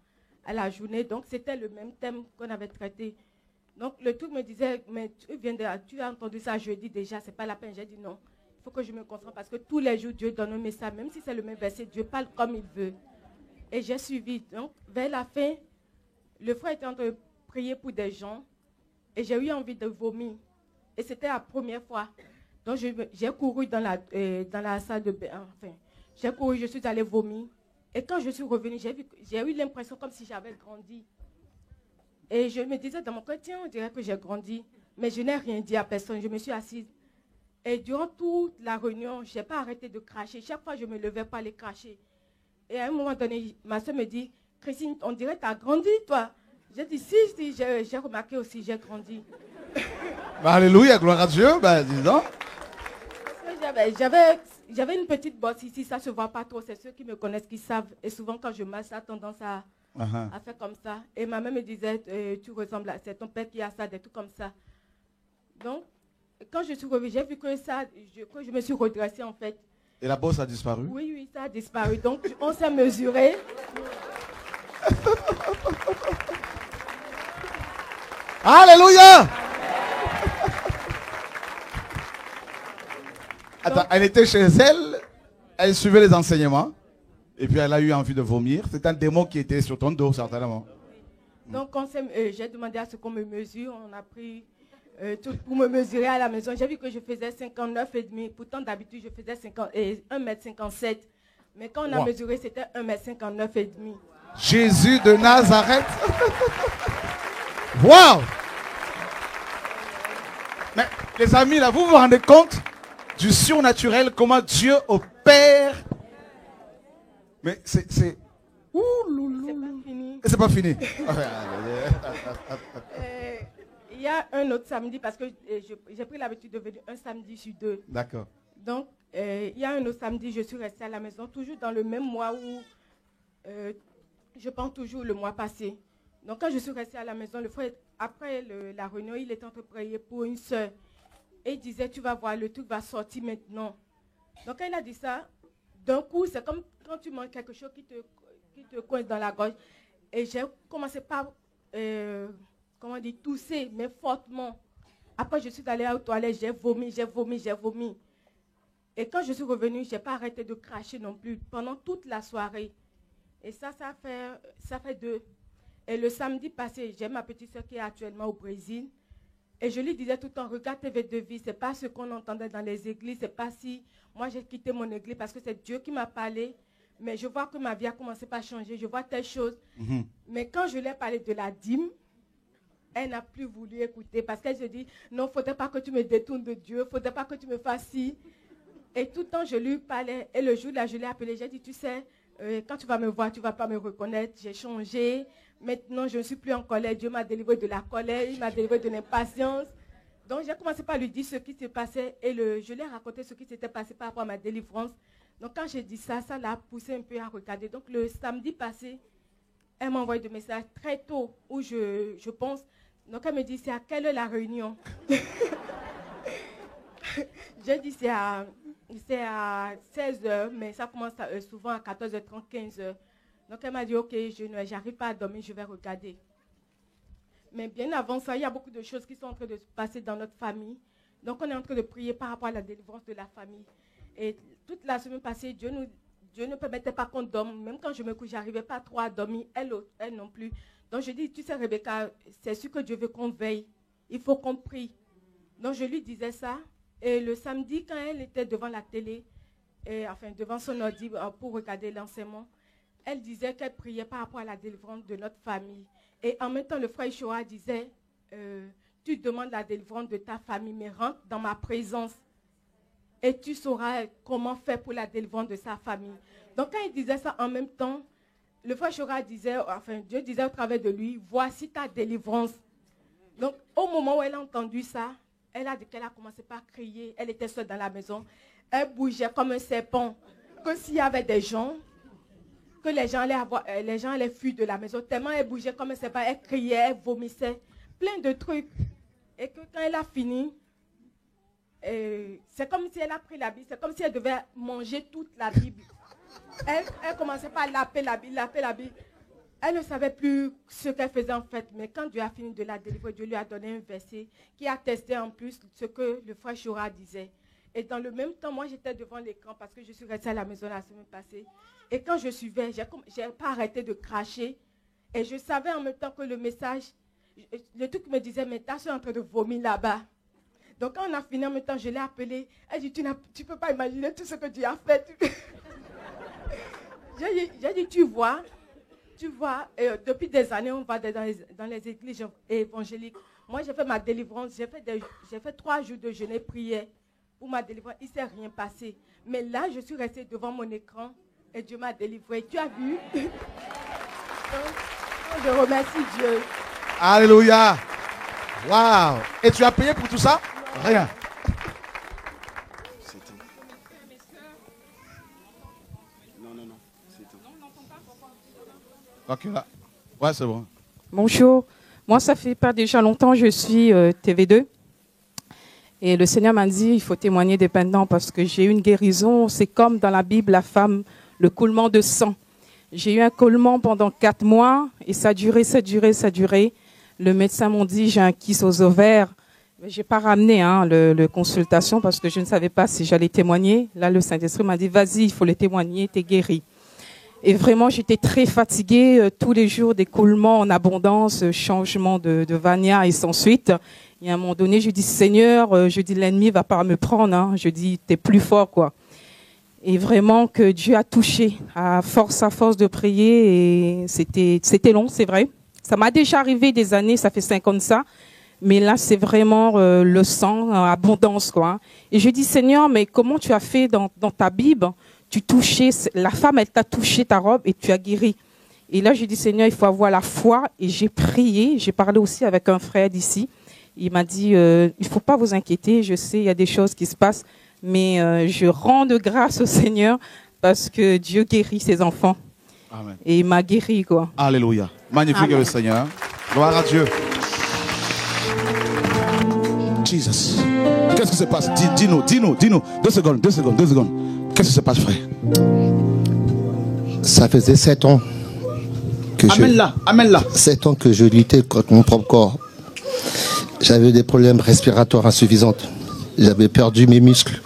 la journée. Donc, c'était le même thème qu'on avait traité. Donc, le truc me disait, mais tu as entendu ça jeudi déjà, ce n'est pas la peine. J'ai dit non, il faut que je me concentre parce que tous les jours, Dieu donne un message. Même si c'est le même verset, Dieu parle comme il veut. Et j'ai suivi. Donc, vers la fin, le frère était en train de prier pour des gens et j'ai eu envie de vomir. Et c'était la première fois. Donc, j'ai couru dans la salle de bain. Enfin, j'ai couru, je suis allée vomir. Et quand je suis revenue, j'ai eu l'impression comme si j'avais grandi. Et je me disais dans mon cœur, tiens, on dirait que j'ai grandi. Mais je n'ai rien dit à personne. Je me suis assise. Et durant toute la réunion, je n'ai pas arrêté de cracher. Chaque fois, je me levais pour aller cracher. Et à un moment donné, ma soeur me dit, Christine, on dirait que tu as grandi, toi. J'ai dit, si, j'ai remarqué aussi, j'ai grandi. Alléluia, gloire à Dieu. Dis donc. J'avais une petite bosse ici, ça ne se voit pas trop. C'est ceux qui me connaissent qui savent. Et souvent, quand je marche, ça a tendance à faire comme ça. Et ma mère me disait, tu ressembles à... C'est ton père qui a ça, des trucs comme ça. Donc, quand je suis revenue, j'ai vu que je me suis redressée en fait. Et la bosse a disparu? Oui, ça a disparu. Donc, on s'est mesuré. Alléluia! Attends, elle était chez elle, elle suivait les enseignements, et puis elle a eu envie de vomir. C'est un démon qui était sur ton dos, certainement. Donc, j'ai demandé à ce qu'on me mesure. On a pris tout pour me mesurer à la maison. J'ai vu que je faisais 59,5. Pourtant, d'habitude, je faisais 1,57 m. Mais quand on a mesuré, c'était 1,59 m. Jésus de Nazareth. Waouh! Mais les amis, là, vous vous rendez compte du surnaturel, comment Dieu opère? Mais c'est... Ouh, loulou. C'est pas fini. Il y a un autre samedi, parce que j'ai pris l'habitude de venir un samedi sur 2. D'accord. Donc, il y a un autre samedi, je suis restée à la maison, toujours dans le même mois où je pense toujours le mois passé. Donc, quand je suis restée à la maison, le frère, après la réunion, il était en train de prier pour une soeur. Et il disait, tu vas voir, le truc va sortir maintenant. Donc, quand il a dit ça, d'un coup, c'est comme quand tu manges quelque chose qui te coince dans la gorge. Et j'ai commencé par comment dire, tousser, mais fortement. Après, je suis allée aux toilettes, j'ai vomi. Et quand je suis revenue, je n'ai pas arrêté de cracher non plus pendant toute la soirée. Et ça fait 2. Et le samedi passé, j'ai ma petite soeur qui est actuellement au Brésil. Et je lui disais tout le temps, regarde TV de vie, ce n'est pas ce qu'on entendait dans les églises, ce n'est pas si moi j'ai quitté mon église parce que c'est Dieu qui m'a parlé. Mais je vois que ma vie a commencé à changer, je vois telle chose. Mais quand je lui ai parlé de la dîme, elle n'a plus voulu écouter parce qu'elle se dit, non, il ne faudrait pas que tu me détournes de Dieu, il ne faudrait pas que tu me fasses ci. Et tout le temps, je lui parlais. Et le jour-là, je l'ai appelé, j'ai dit, tu sais, quand tu vas me voir, tu ne vas pas me reconnaître, j'ai changé. Maintenant, je ne suis plus en colère. Dieu m'a délivré de la colère, il m'a délivré de l'impatience. Donc, j'ai commencé par lui dire ce qui se passait et je lui ai raconté ce qui s'était passé par rapport à ma délivrance. Donc, quand j'ai dit ça, ça l'a poussé un peu à regarder. Donc, le samedi passé, elle m'a envoyé des messages très tôt où je pense. Donc, elle me dit, c'est à quelle heure la réunion? J'ai dit, c'est à 16h, mais ça commence souvent à 14h30, 15h. Donc, elle m'a dit, ok, je n'arrive pas à dormir, je vais regarder. Mais bien avant ça, il y a beaucoup de choses qui sont en train de se passer dans notre famille. Donc, on est en train de prier par rapport à la délivrance de la famille. Et toute la semaine passée, Dieu ne permettait pas qu'on dorme. Même quand je me couche, je n'arrivais pas trop à dormir, elle non plus. Donc, je dis, tu sais, Rebecca, c'est sûr que Dieu veut qu'on veille. Il faut qu'on prie. Donc, je lui disais ça. Et le samedi, quand elle était devant la télé, devant son ordi pour regarder l'enseignement, elle disait qu'elle priait par rapport à la délivrance de notre famille. Et en même temps, le frère Ishoa disait, tu demandes la délivrance de ta famille, mais rentre dans ma présence. Et tu sauras comment faire pour la délivrance de sa famille. Donc, quand il disait ça en même temps, le frère Ishoa disait, Dieu disait au travers de lui, voici ta délivrance. Donc, au moment où elle a entendu ça, elle a dit qu'elle a commencé par crier. Elle était seule dans la maison. Elle bougeait comme un serpent. Que s'il y avait des gens, que les gens allaient fuir de la maison. Tellement elle bougeait comme un serpent. Elle criait, elle vomissait. Plein de trucs. Et que quand elle a fini, c'est comme si elle a pris la Bible. C'est comme si elle devait manger toute la Bible. Elle commençait par laper la Bible. Elle ne savait plus ce qu'elle faisait en fait, mais quand Dieu a fini de la délivrer, Dieu lui a donné un verset qui attestait en plus ce que le frère Shura disait. Et dans le même temps, moi j'étais devant l'écran parce que je suis restée à la maison la semaine passée. Et quand je suivais, je n'ai pas arrêté de cracher. Et je savais en même temps que le message, le truc me disait, mais ta soeur est en train de vomir là-bas. Donc quand on a fini en même temps, je l'ai appelée. Elle dit, tu ne peux pas imaginer tout ce que Dieu a fait. J'ai dit, tu vois, depuis des années, on va dans les églises évangéliques. Moi, j'ai fait ma délivrance. J'ai fait 3 jours de jeûne et prière pour ma délivrance. Il ne s'est rien passé. Mais là, je suis restée devant mon écran et Dieu m'a délivrée. Tu as vu? Donc, je remercie Dieu. Alléluia. Waouh. Et tu as payé pour tout ça? Rien. Ok, là. Ouais, c'est bon. Bonjour. Moi, ça fait pas déjà longtemps, je suis TV2. Et le Seigneur m'a dit, il faut témoigner dépendant parce que j'ai eu une guérison. C'est comme dans la Bible, la femme, le coulement de sang. J'ai eu un coulement pendant 4 mois et ça a duré. Le médecin m'a dit, j'ai un kyste aux ovaires. Mais je n'ai pas ramené le consultation parce que je ne savais pas si j'allais témoigner. Là, le Saint-Esprit m'a dit, vas-y, il faut le témoigner, tu es guéri. Et vraiment, j'étais très fatiguée. Tous les jours, des coulements en abondance, changement de vania et sans suite. Et à un moment donné, je dis, Seigneur, je dis, l'ennemi va pas me prendre. Je dis, t'es plus fort, quoi. Et vraiment que Dieu a touché à force de prier. Et c'était long, c'est vrai. Ça m'a déjà arrivé des années, ça fait 5 ans de ça. Mais là, c'est vraiment le sang, abondance, quoi. Et je dis, Seigneur, mais comment tu as fait dans ta Bible? Tu touchais, la femme, elle t'a touché ta robe et tu as guéri. Et là, j'ai dit, Seigneur, il faut avoir la foi. Et j'ai prié. J'ai parlé aussi avec un frère d'ici. Il m'a dit, il ne faut pas vous inquiéter. Je sais, il y a des choses qui se passent. Mais je rends de grâce au Seigneur parce que Dieu guérit ses enfants. Amen. Et il m'a guéri, quoi. Alléluia. Magnifique est le Seigneur. Gloire à Dieu. Jesus. Qu'est-ce qui se passe? Dis-nous. 2 secondes. Qu'est-ce qui se passe, frère? Ça faisait 7 ans Amène-la. 7 ans que je luttais contre mon propre corps. J'avais des problèmes respiratoires insuffisants. J'avais perdu mes muscles.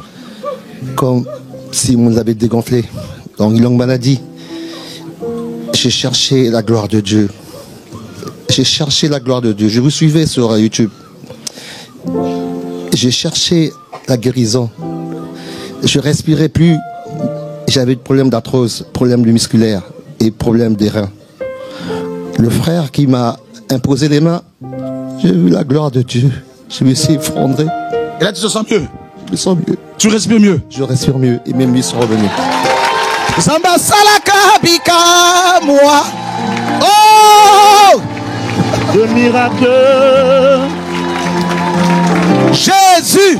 Comme si on les avait dégonflés. Dans une longue maladie. J'ai cherché la gloire de Dieu. Je vous suivais sur YouTube. J'ai cherché la guérison. Je respirais plus. J'avais des problèmes d'arthrose, problèmes musculaires et problèmes des reins. Le frère qui m'a imposé les mains, j'ai vu la gloire de Dieu. Je me suis effondré. Et là, tu te sens mieux? Je me sens mieux. Tu respires mieux? Je respire mieux et mes muscles sont revenus. Zamba salaka bika moi. Oh! Le miracle. Jésus.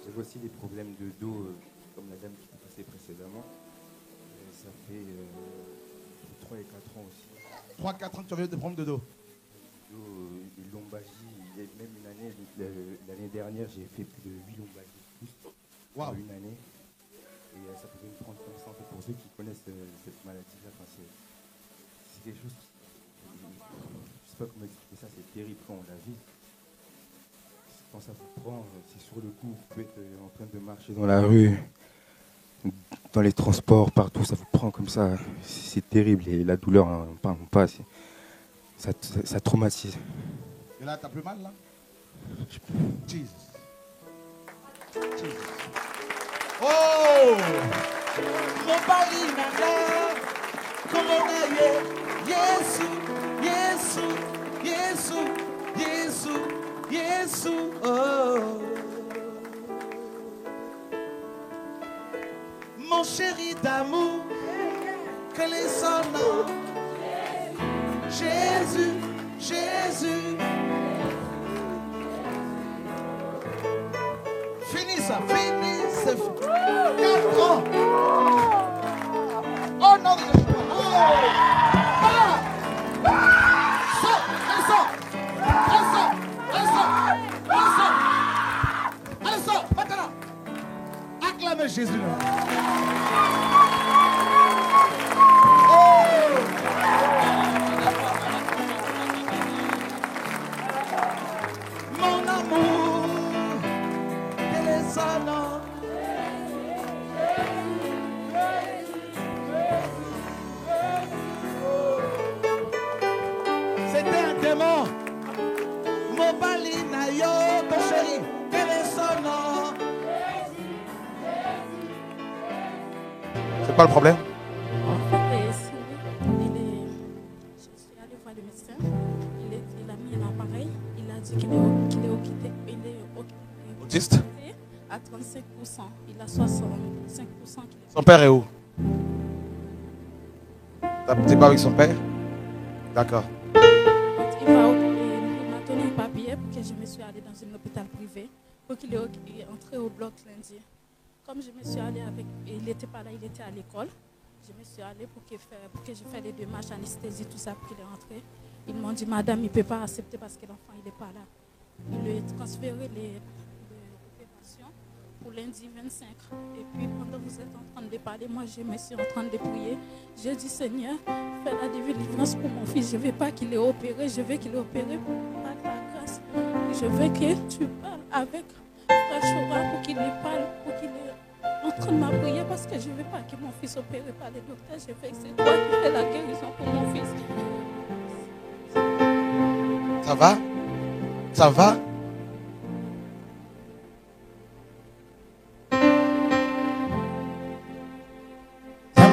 J'avais aussi des problèmes de dos, comme la dame qui était passée précédemment. Ça fait 3 et 4 ans aussi. 3-4 ans que tu avais des problèmes de dos. Des lombalgies. Il y a même une année, l'année dernière, j'ai fait plus de 8 lombalgies en une année. Et ça pouvait me prendre comme ça. En fait, pour ceux qui connaissent cette maladie-là, c'est quelque chose qui... Je ne sais pas comment expliquer ça, c'est terrible quand on la vit. Quand ça vous prend, c'est sur le coup, vous pouvez être en train de marcher dans la rue, dans les transports, partout, ça vous prend comme ça. C'est terrible et la douleur, on ne parle pas. Ça traumatise. Et là, t'as plus mal là? Jesus. Oh! Yesu, oh. Mon chéri d'amour, que les sonnants. Jésus. Finis ça, c'est 4 ans. Oh non, acclamez Jésus là. Mon amour, téléphone. C'était un démon. Mobalina yo, ton chéri, téléphone. C'est pas le problème? Je suis allée voir le médecin. Il a mis un appareil. Il a dit qu'il est autiste à 35%. Il a 65%. Son père est où? T'es pas avec son père? D'accord. Il m'a donné un papier pour que je me suis allée dans un hôpital privé pour qu'il est entré au bloc lundi. Comme je me suis allée avec, il n'était pas là, il était à l'école. Je me suis allée pour que je fasse les démarches, anesthésie, tout ça, pour qu'il est rentré. Ils m'ont dit, madame, il ne peut pas accepter parce que l'enfant, il n'est pas là. Il lui a transféré l'opération pour lundi 25. Et puis, pendant que vous êtes en train de parler, moi, je me suis en train de prier. J'ai dit, Seigneur, fais la délivrance pour mon fils. Je ne veux pas qu'il est opéré, je veux qu'il est opéré par ta grâce. Je veux que tu parles avec Frère Chora pour qu'il lui parle, pour qu'il est en train de m'appuyer parce que je ne veux pas que mon fils opère par les docteurs. Je veux que c'est toi qui fais la guérison pour mon fils. Ça va? Ça va?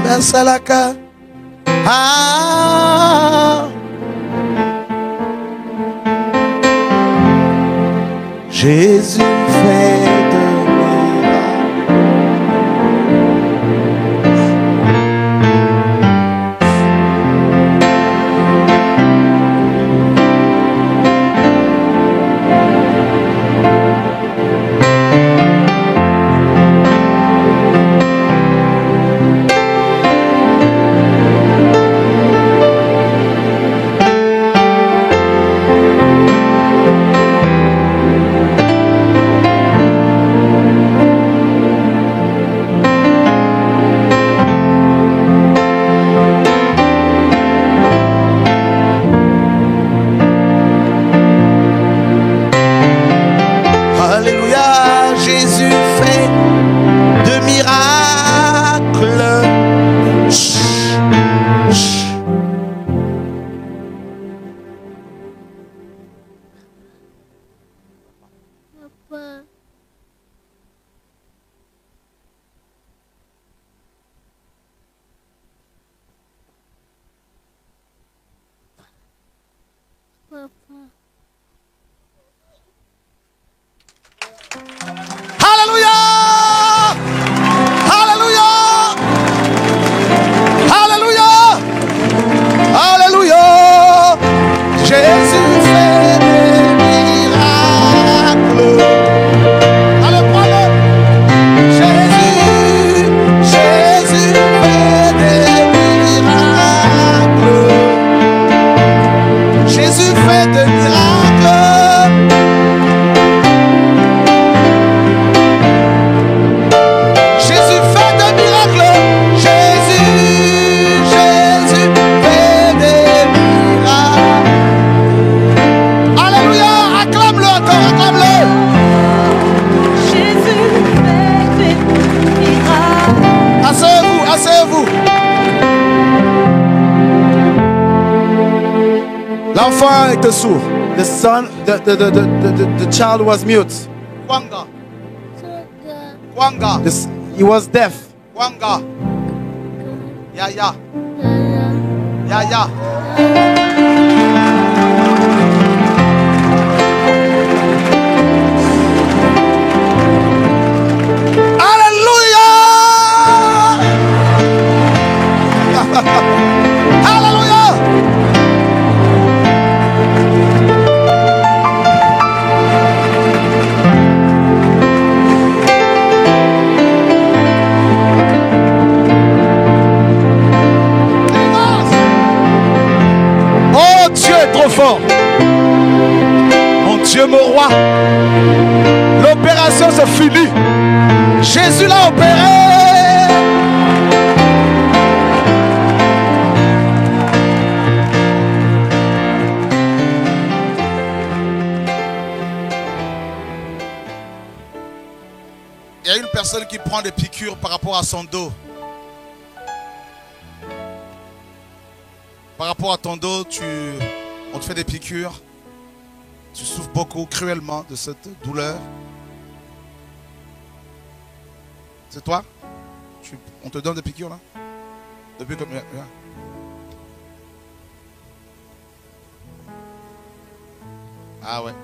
Zamba salaka. Ah. Jésus fait de Jésus fait des miracles. Allez, prends-le. Jésus fait des miracles. Jésus fait des miracles. Jésus fait des miracles. Jésus fait des miracles. Alléluia, acclame-le encore, acclame-le. Jésus fait des miracles. Asseyez-vous, asseyez-vous. L'enfant était sourd. The child was mute. Wanga. Wanga. He was deaf. Wanga. Ya ya. Ya ya. Alléluia. Oh, Dieu est trop fort. Mon Dieu, mon roi. L'opération se finit. Jésus l'a opéré. Il y a une personne qui prend des piqûres par rapport à son dos. Par rapport à ton dos, on te fait des piqûres. Tu souffres beaucoup, cruellement de cette douleur. C'est toi? On te donne des piqûres là? Depuis combien? Ah ouais.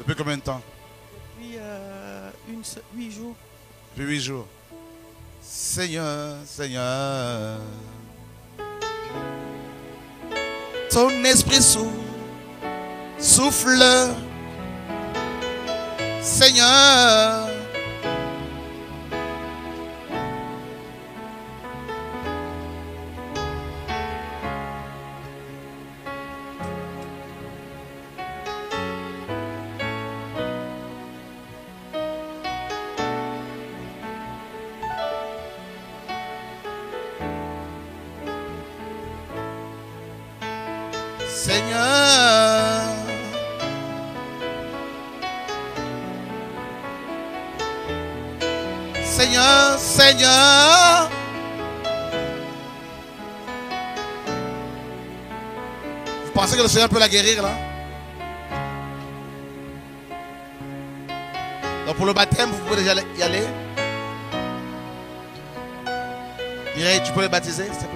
Depuis combien de temps? Depuis 8 jours. Depuis 8 jours. Seigneur, Seigneur, ton esprit souffle, Seigneur. Seigneur, Seigneur, Seigneur, vous pensez que le Seigneur peut la guérir là? Donc pour le baptême, vous pouvez déjà y aller. Mireille, tu peux les baptiser, s'il te plaît?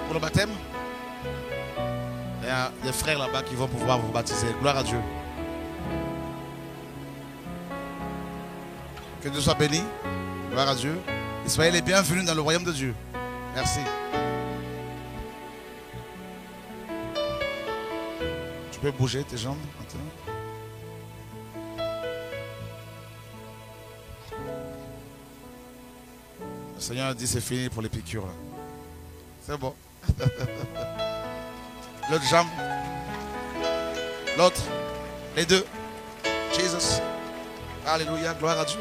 Pour le baptême, il y a des frères là-bas qui vont pouvoir vous baptiser. Gloire à Dieu. Que Dieu soit béni. Gloire à Dieu. Et soyez les bienvenus dans le royaume de Dieu. Merci. Tu peux bouger tes jambes maintenant. Le Seigneur a dit c'est fini pour les piqûres là. C'est bon. L'autre jambe. L'autre. Les deux. Jesus. Alléluia. Gloire à Dieu.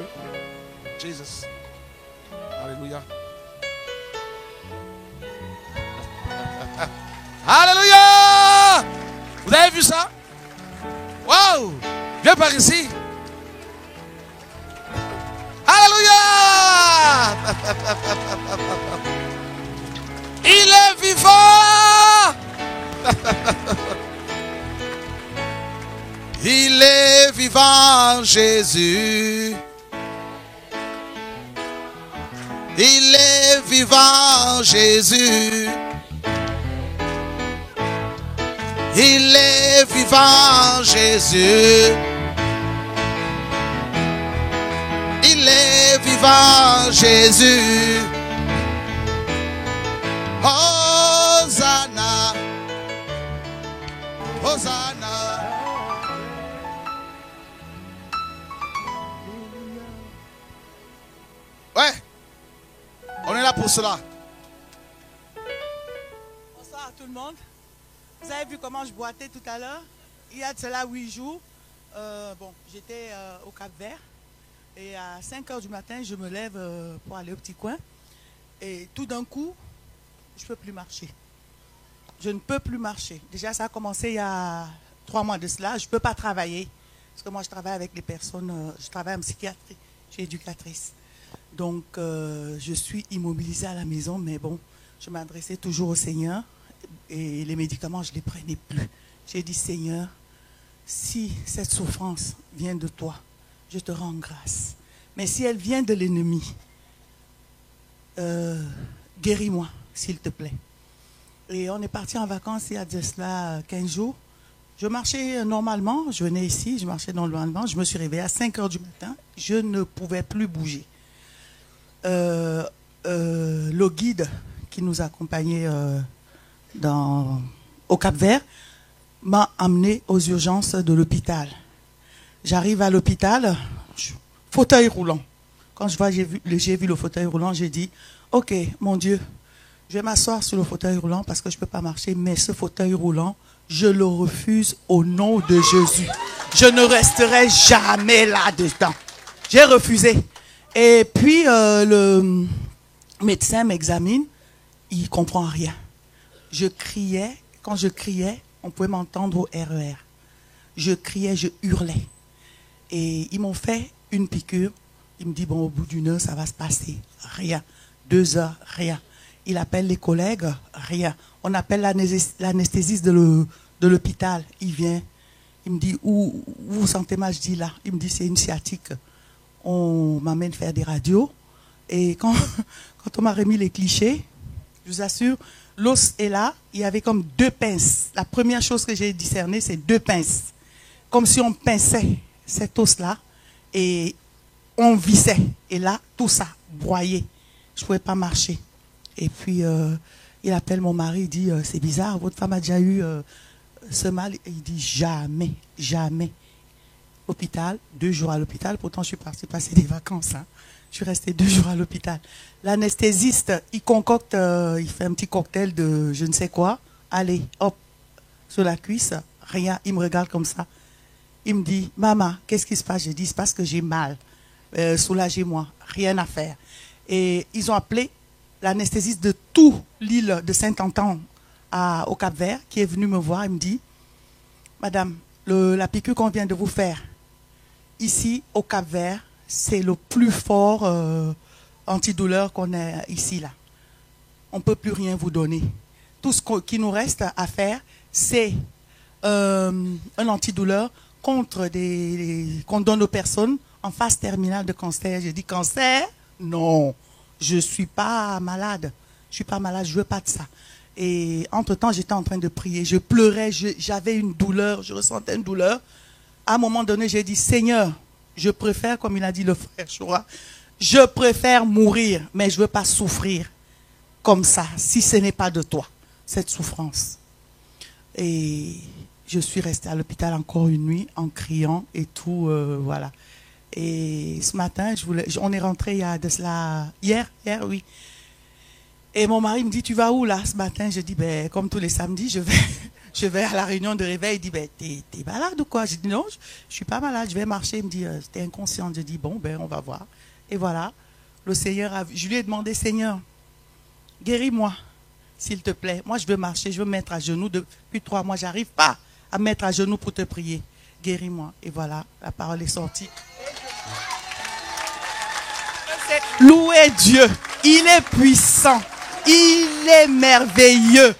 Jesus. Alléluia. Alléluia. Vous avez vu ça? Waouh. Viens par ici. Alléluia. Il est vivant. Il est vivant, Jésus. Il est vivant, Jésus. Il est vivant, Jésus. Il est vivant, Jésus. Hosanna. Hosanna. Ouais. On est là pour cela. Bonsoir à tout le monde. Vous avez vu comment je boitais tout à l'heure? Il y a de cela 8 jours. J'étais au Cap-Vert. Et à 5 h du matin, je me lève pour aller au petit coin. Et tout d'un coup, je ne peux plus marcher. Je ne peux plus marcher. Déjà, ça a commencé il y a 3 mois de cela. Je ne peux pas travailler. Parce que moi, je travaille avec les personnes. Je travaille en psychiatrie. Je suis éducatrice. Donc, je suis immobilisée à la maison. Mais bon, je m'adressais toujours au Seigneur. Et les médicaments, je ne les prenais plus. J'ai dit, Seigneur, si cette souffrance vient de toi, je te rends grâce. Mais si elle vient de l'ennemi, guéris-moi, s'il te plaît. Et on est parti en vacances il y a de cela 15 jours. Je marchais normalement, je venais ici, je marchais normalement. Je me suis réveillée à 5 h du matin. Je ne pouvais plus bouger. Le guide qui nous accompagnait au Cap-Vert m'a amené aux urgences de l'hôpital. J'arrive à l'hôpital, fauteuil roulant. Quand j'ai vu le fauteuil roulant, j'ai dit, ok, mon Dieu, je vais m'asseoir sur le fauteuil roulant parce que je ne peux pas marcher, mais ce fauteuil roulant, je le refuse au nom de Jésus. Je ne resterai jamais là-dedans. J'ai refusé. Et puis, le médecin m'examine, il ne comprend rien. Je criais, quand je criais, on pouvait m'entendre au RER. Je criais, je hurlais. Et ils m'ont fait une piqûre. Il me dit, bon, au bout d'une heure, ça va se passer. Rien. 2 heures, rien. Il appelle les collègues, rien. On appelle l'anesthésiste de l'hôpital. Il vient. Il me dit, où vous vous sentez mal? Je dis là. Il me dit, c'est une sciatique. On m'amène faire des radios. Et quand on m'a remis les clichés, je vous assure, l'os est là. Il y avait comme 2 pinces. La première chose que j'ai discernée, c'est 2 pinces. Comme si on pinçait cet os-là et on vissait. Et là, tout ça, broyé. Je ne pouvais pas marcher. Et puis, il appelle mon mari, il dit, c'est bizarre, votre femme a déjà eu ce mal. Et il dit, jamais, jamais. Hôpital, 2 jours à l'hôpital. Pourtant, je suis partie passer des vacances. Hein. Je suis restée 2 jours à l'hôpital. L'anesthésiste, il concocte, il fait un petit cocktail de je ne sais quoi. Allez, hop, sur la cuisse, rien. Il me regarde comme ça. Il me dit, maman, qu'est-ce qui se passe? J'ai dit, c'est parce que j'ai mal. Soulagez-moi, rien à faire. Et ils ont appelé l'anesthésiste de toute l'île de Saint-Anton au Cap-Vert, qui est venu me voir. Il me dit, madame, la piqûre qu'on vient de vous faire, ici au Cap-Vert, c'est le plus fort antidouleur qu'on a ici, là. On ne peut plus rien vous donner. Tout ce qui nous reste à faire, c'est un antidouleur qu'on donne aux personnes en phase terminale de cancer. J'ai dit, cancer? Non, je ne suis pas malade. Je ne suis pas malade, je ne veux pas de ça. Et entre-temps, j'étais en train de prier. Je pleurais, j'avais une douleur, je ressentais une douleur. À un moment donné, j'ai dit, Seigneur, je préfère, comme il a dit le frère Choura, je préfère mourir, mais je ne veux pas souffrir comme ça, si ce n'est pas de toi, cette souffrance. Et je suis restée à l'hôpital encore une nuit en criant et tout, voilà. Et ce matin, on est rentré il y a de cela, hier, oui. Et mon mari me dit, tu vas où là ce matin? Je dis, ben, comme tous les samedis, je vais à la réunion de réveil. Il dit, ben, t'es malade ou quoi? Je dis, non, je suis pas malade, je vais marcher. Il me dit, t'es inconsciente. Je dis, bon, ben, on va voir. Et voilà, le Seigneur, je lui ai demandé, Seigneur, guéris-moi, s'il te plaît. Moi, je veux marcher, je veux me mettre à genoux. Depuis 3 mois, j'arrive pas à me mettre à genoux pour te prier. Guéris-moi. Et voilà, la parole est sortie. Louez Dieu, il est puissant, il est merveilleux.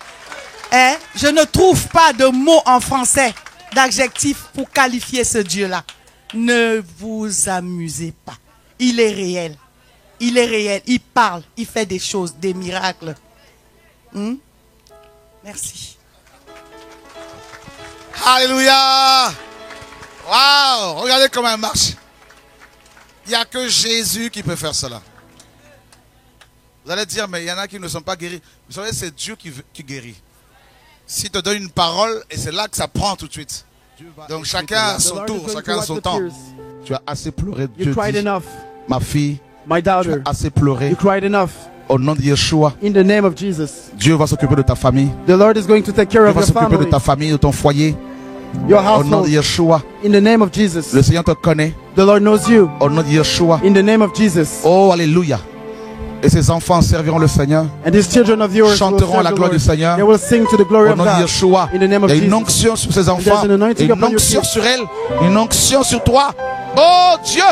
Hein? Je ne trouve pas de mots en français, d'adjectifs pour qualifier ce Dieu-là. Ne vous amusez pas, il est réel. Il est réel, il parle, il fait des choses, des miracles. Merci. Alléluia. Waouh, regardez comment elle marche. Il n'y a que Jésus qui peut faire cela. Vous allez dire, mais il y en a qui ne sont pas guéris. Vous savez, c'est Dieu qui guérit. S'il te donne une parole, et c'est là que ça prend tout de suite. Donc chacun a son tour, chacun a son temps. Tu as assez pleuré. You cried enough. Ma fille, my daughter, tu as assez pleuré. You cried enough. Au nom de Yeshua, in the name of Jesus, Dieu va s'occuper de ta famille. The Lord is going to take care Dieu of va your s'occuper de family, ta famille, de ton foyer. your Au nom de household. Yeshua, In the name of Jesus, le Seigneur te connaît. the Lord knows you. Au nom de Yeshua, in the name of Jesus. Oh, alléluia. Et ses enfants serviront le Seigneur. And these children of yours chanteront will la serve the gloire Lord. du Seigneur. They will sing to the glory Au of nom de God. Yeshua, In the name of il y a une Jesus. onction sur ses And enfants, there's an anointing une upon your onction kids. sur elle, une onction sur toi. Oh Dieu,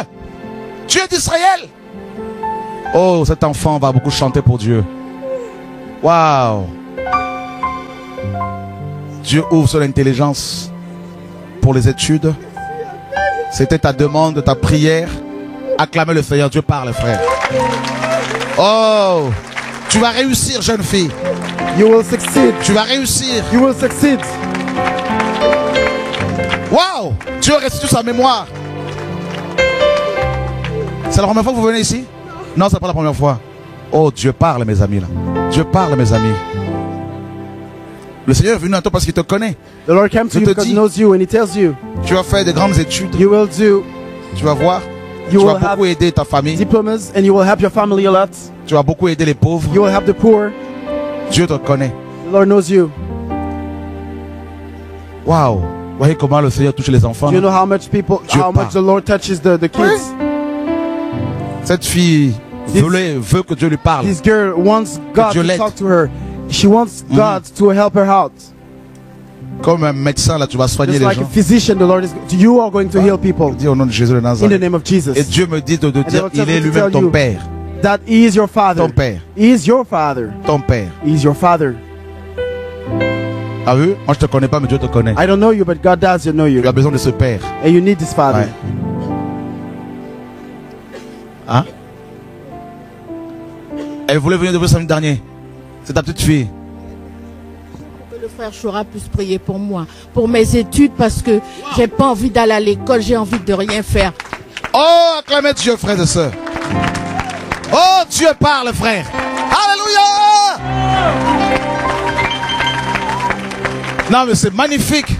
Dieu d'Israël. Oh, cet enfant va beaucoup chanter pour Dieu. Waouh. Dieu ouvre son intelligence pour les études. C'était ta demande, ta prière. Acclamez le Seigneur. Dieu parle, frère. Oh, tu vas réussir, jeune fille. You will succeed. Tu vas réussir. You will succeed. Waouh, Dieu restitue sa mémoire. C'est la première fois que vous venez ici? Non, c'est pas la première fois. Oh, Dieu parle, mes amis, là. Dieu parle, mes amis. Le Seigneur est venu à toi parce qu'il te connaît. The Lord came to you because he knows you and he tells you. Tu vas faire de grandes études. You will do. Tu vas voir. You Tu will vas beaucoup aider ta famille. Diplomas and you will help your family a lot. Tu vas beaucoup aider les pauvres. You will help the poor. Dieu te connaît. The Lord knows you. Waouh. Voyez comment le Seigneur touche les enfants. Do you know how much people, Dieu how much the Lord touches the kids? Cette fille veut que Dieu lui parle. This girl wants God Dieu to l'aide. talk to her. She wants God to help her out. Comme un médecin, là, tu vas soigner Just les like gens. a physician, the Lord is. You are going to heal people. Dis au nom de Jésus de In the Nazareth. name of Jesus. Et Dieu me dit de And the dire, Lord il tells est me to lui-même tell ton you père. That he is your father. Ton père. He is your father. Ton père. He is your father. Ah oui? Moi je te connais pas, mais Dieu te connaît. I don't know you, but God does know you. Tu as besoin de ce père. And you need this father. Ouais. Hein? Elle voulait venir depuis samedi dernier. C'est ta petite fille. Que le frère Chora puisse prier pour moi, pour mes études, parce que j'ai pas envie d'aller à l'école, j'ai envie de rien faire. Oh, acclamez Dieu, frères et sœurs. Oh, Dieu parle, frère. Alléluia. Non, mais c'est magnifique.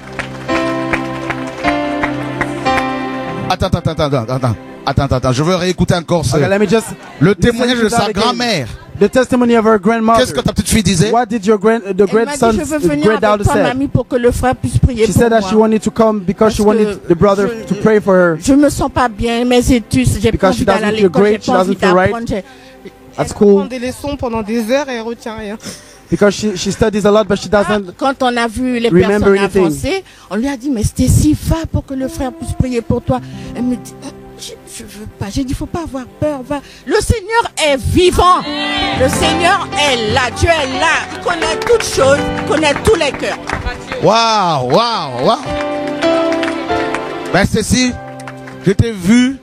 Attends. Je veux réécouter encore Okay, let me just le témoignage de listen to sa that again. grand-mère. The testimony of her grandmother. Qu'est-ce que ta petite fille disait? What did your Elle m'a dit, je veux venir avec granddaughter toi, say? mamie, pour que le frère puisse prier She pour said that moi. she wanted to come because she Parce wanted que the brother to pray for her. Je me sens pas bien, mes études, j'ai pas Because envie she d'aller à doesn't feel l'école, j'ai great, she pas envie doesn't feel right. d'apprendre. At school. Prend des leçons pendant des heures et elle retient rien. Because she studies a lot, but she doesn't. Quand on a vu les remember personnes anything. avancer, on lui a dit, mais Stécie, va pour que le frère puisse prier pour toi. Elle me dit, je veux pas. J'ai dit, faut pas avoir peur, va. Le Seigneur est vivant. Le Seigneur est là. Dieu est là. Il connaît toutes choses. Il connaît tous les cœurs. Waouh. Ben, Cécile, je t'ai vu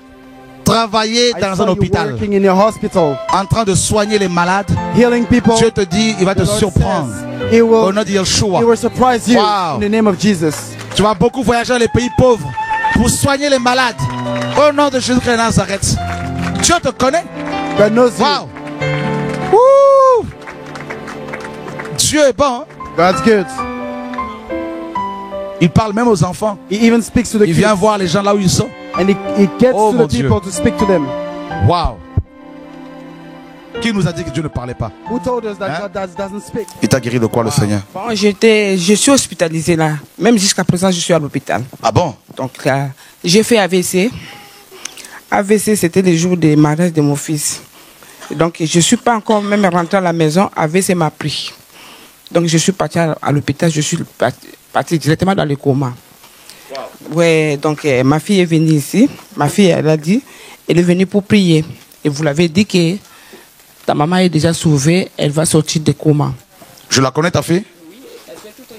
travailler dans un hôpital, Working in a hospital, en train de soigner les malades. healing people. Dieu te dit, il va te The Lord surprendre. says He will, Au nom de Yeshua. he will surprise you Wow. in the name of Jesus. Tu vas beaucoup voyager dans les pays pauvres pour soigner les malades. Au nom de Jésus-Christ de Nazareth. Dieu te connaît. God knows you. Wow. Woo. Dieu est bon. God's good. Il parle même aux enfants. He even speaks to the Il kids. vient voir les gens là où ils sont. And he gets Oh, to mon the Dieu. people to speak to them. Wow. Qui nous a dit que Dieu ne parlait pas? Who told us that Hein? God doesn't speak? Il t'a guéri de quoi, le Seigneur? Bon, je suis hospitalisé là. Même jusqu'à présent, je suis à l'hôpital. Ah bon? Donc, j'ai fait AVC. AVC, c'était le jour des mariage de mon fils. Donc, je ne suis pas encore même rentré à la maison. AVC m'a pris. Donc, je suis parti à l'hôpital. Je suis parti directement dans le coma. Wow. Ouais, donc, ma fille est venue ici. Ma fille, elle a dit, elle est venue pour prier. Et vous l'avez dit que ta maman est déjà sauvée. Elle va sortir du coma. Je la connais, ta fille?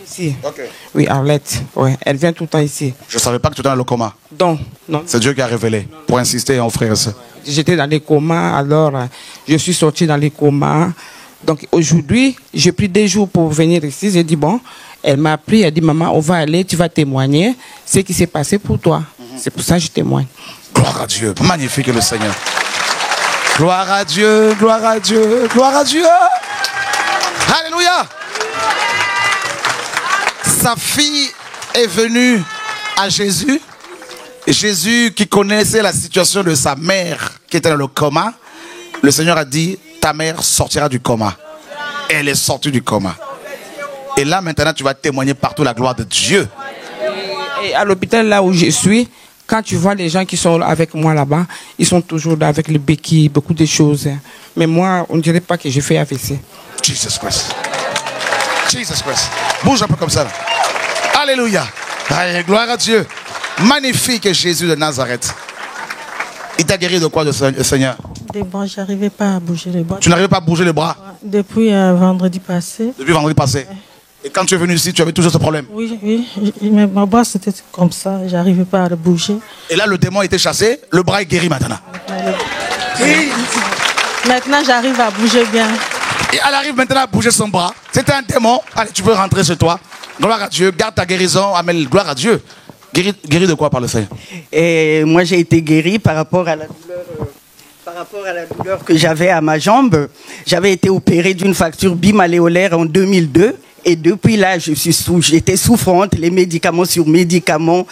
Ici. Ok. Oui, Arlette. Ouais, elle vient tout le temps ici. Je ne savais pas que tu étais dans le coma. Donc, non. C'est Dieu qui a révélé. Pour insister en frère et sœur. j'étais dans les comas, alors je suis sortie dans les comas. Donc aujourd'hui, j'ai pris des jours pour venir ici. J'ai dit, bon, elle m'a appris, elle dit, maman, on va aller, tu vas témoigner ce qui s'est passé pour toi. C'est pour ça que je témoigne. Gloire à Dieu, magnifique le Seigneur. Gloire à Dieu, gloire à Dieu, gloire à Dieu. Alléluia. Sa fille est venue à Jésus. Jésus qui connaissait la situation de sa mère qui était dans le coma. Le Seigneur a dit, ta mère sortira du coma. Elle est sortie du coma. Et là maintenant tu vas témoigner partout la gloire de Dieu. Et à l'hôpital là où je suis, quand tu vois les gens qui sont avec moi là-bas, ils sont toujours là avec les béquilles, beaucoup de choses. Mais moi, on ne dirait pas que j'ai fait AVC. Jesus Christ. Jesus Christ. Bouge un peu comme ça. Là. Alléluia. Allez, gloire à Dieu. Magnifique Jésus de Nazareth. Il t'a guéri de quoi, le Seigneur? Des bras, je n'arrivais pas à bouger les bras. Tu n'arrivais pas à bouger les bras? Depuis vendredi passé. Depuis vendredi passé. Et quand tu es venu ici, tu avais toujours ce problème? Oui, oui. Mais ma bras, c'était comme ça. Je n'arrivais pas à le bouger. Et là, le démon a été chassé. Le bras est guéri maintenant. Oui. Maintenant, j'arrive à bouger bien. Et elle arrive maintenant à bouger son bras. C'était un démon. Allez, tu peux rentrer chez toi. Gloire à Dieu. Garde ta guérison. Amen. Gloire à Dieu. Guéri de quoi par le Seigneur? Et moi, j'ai été guéri par rapport à la douleur. Par rapport à la douleur que j'avais à ma jambe. J'avais été opéré d'une fracture bimalléolaire en 2002. Et depuis là, j'étais souffrante, les médicaments sur médicaments.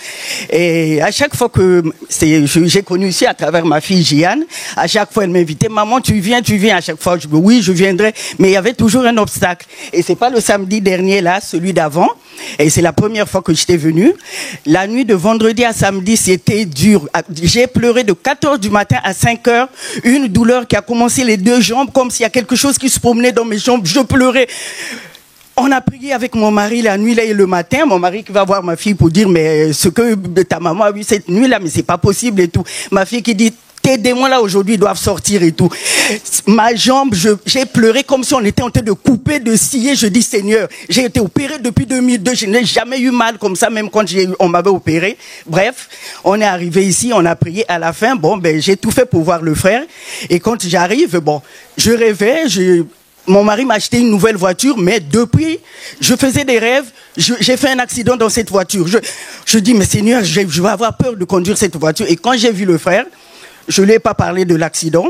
Et à chaque fois que j'ai connu ici à travers ma fille Jeanne, à chaque fois elle m'invitait, maman, tu viens. À chaque fois, je dis oui, je viendrai. Mais il y avait toujours un obstacle. Et c'est pas le samedi dernier là, celui d'avant. Et c'est la première fois que j'étais venue. La nuit de vendredi à samedi, c'était dur. J'ai pleuré de 4h du matin à 5h. Une douleur qui a commencé les deux jambes, comme s'il y a quelque chose qui se promenait dans mes jambes. Je pleurais. On a prié avec mon mari la nuit là et le matin. Mon mari qui va voir ma fille pour dire mais ce que ta maman a vu cette nuit là, mais c'est pas possible et tout. Ma fille qui dit tes démons là aujourd'hui doivent sortir et tout. Ma jambe, j'ai pleuré comme si on était en train de couper, de scier. Je dis Seigneur, j'ai été opéré depuis 2002. Je n'ai jamais eu mal comme ça, même quand on m'avait opéré. Bref, on est arrivé ici, on a prié à la fin. Bon, ben j'ai tout fait pour voir le frère. Et quand j'arrive, bon, je rêvais, mon mari m'a acheté une nouvelle voiture, mais depuis, je faisais des rêves. J'ai fait un accident dans cette voiture. Je dis, mais Seigneur, je vais avoir peur de conduire cette voiture. Et quand j'ai vu le frère, je ne lui ai pas parlé de l'accident.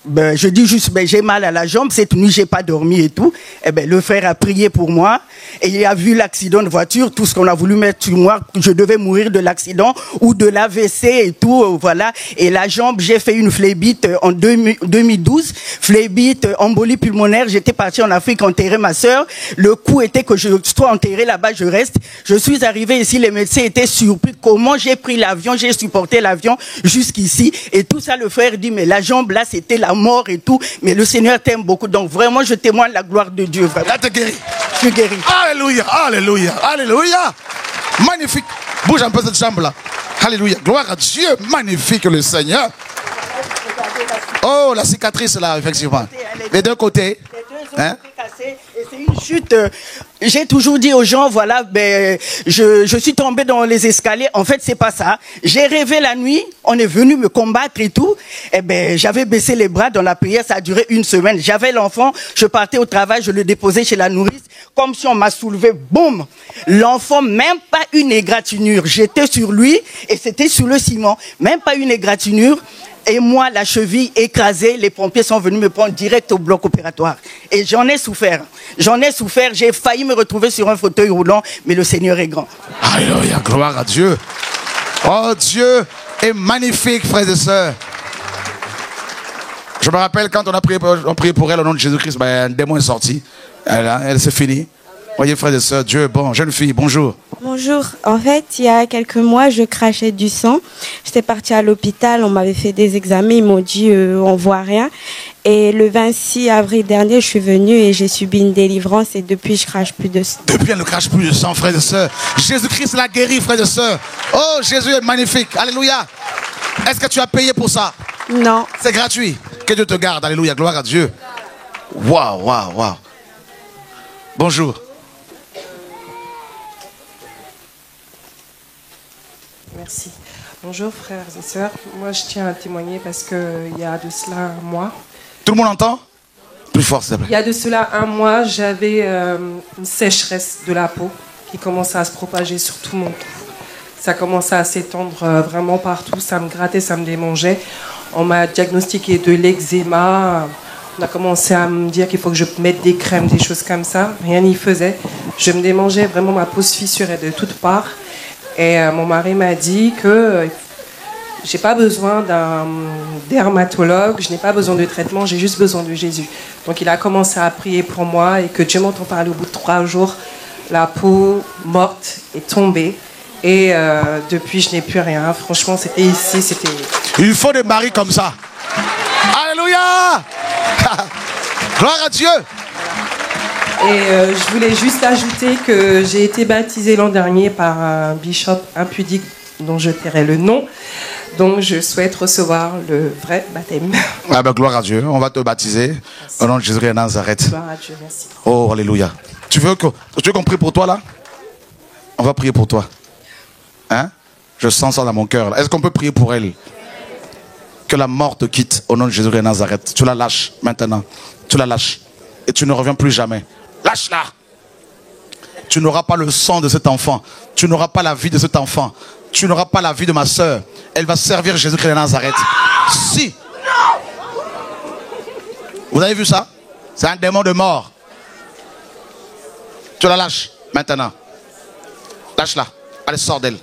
Ben, je dis juste, ben, j'ai mal à la jambe, cette nuit, j'ai pas dormi et tout. Et ben, le frère a prié pour moi et il a vu l'accident de voiture, tout ce qu'on a voulu mettre sur moi, que je devais mourir de l'accident ou de l'AVC et tout, voilà. Et la jambe, j'ai fait une phlébite en 2012, phlébite, embolie pulmonaire. J'étais parti en Afrique enterrer ma sœur. Le coup était que je sois enterré là-bas, je reste. Je suis arrivé ici, les médecins étaient surpris. Comment j'ai pris l'avion, j'ai supporté l'avion jusqu'ici. Et tout ça, le frère dit, mais la jambe là, c'était la mort et tout, mais le Seigneur t'aime beaucoup, donc vraiment je témoigne la gloire de Dieu. Vraiment. Là t'es guéri. Je suis guéri. Alléluia, alléluia, alléluia. Magnifique. Bouge un peu cette jambe là. Alléluia, gloire à Dieu. Magnifique le Seigneur. Oh, la cicatrice là, effectivement. Les deux côtés. Hein? Et c'est une chute. J'ai toujours dit aux gens, voilà, ben, je suis tombé dans les escaliers. En fait, c'est pas ça. J'ai rêvé la nuit. On est venu me combattre et tout. Et ben, j'avais baissé les bras dans la prière. Ça a duré une semaine. J'avais l'enfant. Je partais au travail. Je le déposais chez la nourrice. Comme si on m'a soulevé. Boum! L'enfant, même pas une égratignure. J'étais sur lui et c'était sur le ciment. Même pas une égratignure. Et moi, la cheville écrasée, les pompiers sont venus me prendre direct au bloc opératoire. Et j'en ai souffert. J'en ai souffert. J'ai failli me retrouver sur un fauteuil roulant, mais le Seigneur est grand. Alléluia, gloire à Dieu. Oh, Dieu est magnifique, frères et sœurs. Je me rappelle quand on a prié pour elle au nom de Jésus-Christ, ben, un démon est sorti. Elle s'est finie. Voyez, frères et sœurs, Dieu est bon. Jeune fille, bonjour. Bonjour. En fait, il y a quelques mois, je crachais du sang. J'étais partie à l'hôpital, on m'avait fait des examens, ils m'ont dit on voit rien. Et le 26 avril dernier, je suis venue et j'ai subi une délivrance et depuis, je crache plus de sang. Depuis, elle ne crache plus de sang, frères et sœurs. Jésus-Christ l'a guéri, frères et sœurs. Oh, Jésus est magnifique. Alléluia. Est-ce que tu as payé pour ça? Non. C'est gratuit. Que Dieu te garde. Alléluia. Gloire à Dieu. Waouh, waouh, waouh. Bonjour. Merci. Bonjour frères et sœurs. Moi je tiens à témoigner parce qu'il y a de cela un mois. Tout le monde entend? Plus fort, s'il te plaît. Il y a de cela un mois, j'avais une sécheresse de la peau qui commençait à se propager sur tout mon cou. Ça commençait à s'étendre vraiment partout, ça me grattait, ça me démangeait. On m'a diagnostiqué de l'eczéma. On a commencé à me dire qu'il faut que je mette des crèmes, des choses comme ça. Rien n'y faisait. Je me démangeais, vraiment ma peau se fissurait de toutes parts. Et mon mari m'a dit que j'ai pas besoin d'un dermatologue, je n'ai pas besoin de traitement, j'ai juste besoin de Jésus. Donc il a commencé à prier pour moi et que Dieu m'entend parler au bout de 3 jours. La peau morte est tombée. Et depuis, je n'ai plus rien. Franchement, c'était ici, c'était... Il faut des maris comme ça. Alléluia. Gloire à Dieu. Et je voulais juste ajouter que j'ai été baptisée l'an dernier par un bishop impudique dont je tairai le nom. Donc je souhaite recevoir le vrai baptême. Ah ben, gloire à Dieu. On va te baptiser au nom de Jésus de Nazareth. Gloire à Dieu, merci. Oh, alléluia. Tu veux qu'on prie pour toi là? On va prier pour toi. Hein? Je sens ça dans mon cœur. Est-ce qu'on peut prier pour elle? Que la mort te quitte au nom de Jésus de Nazareth. Tu la lâches maintenant. Tu la lâches. Et tu ne reviens plus jamais. Lâche-la. Tu n'auras pas le sang de cet enfant. Tu n'auras pas la vie de cet enfant. Tu n'auras pas la vie de ma soeur. Elle va servir Jésus-Christ de Nazareth. Si. Vous avez vu ça? C'est un démon de mort. Tu la lâches maintenant. Lâche-la. Allez, sors d'elle.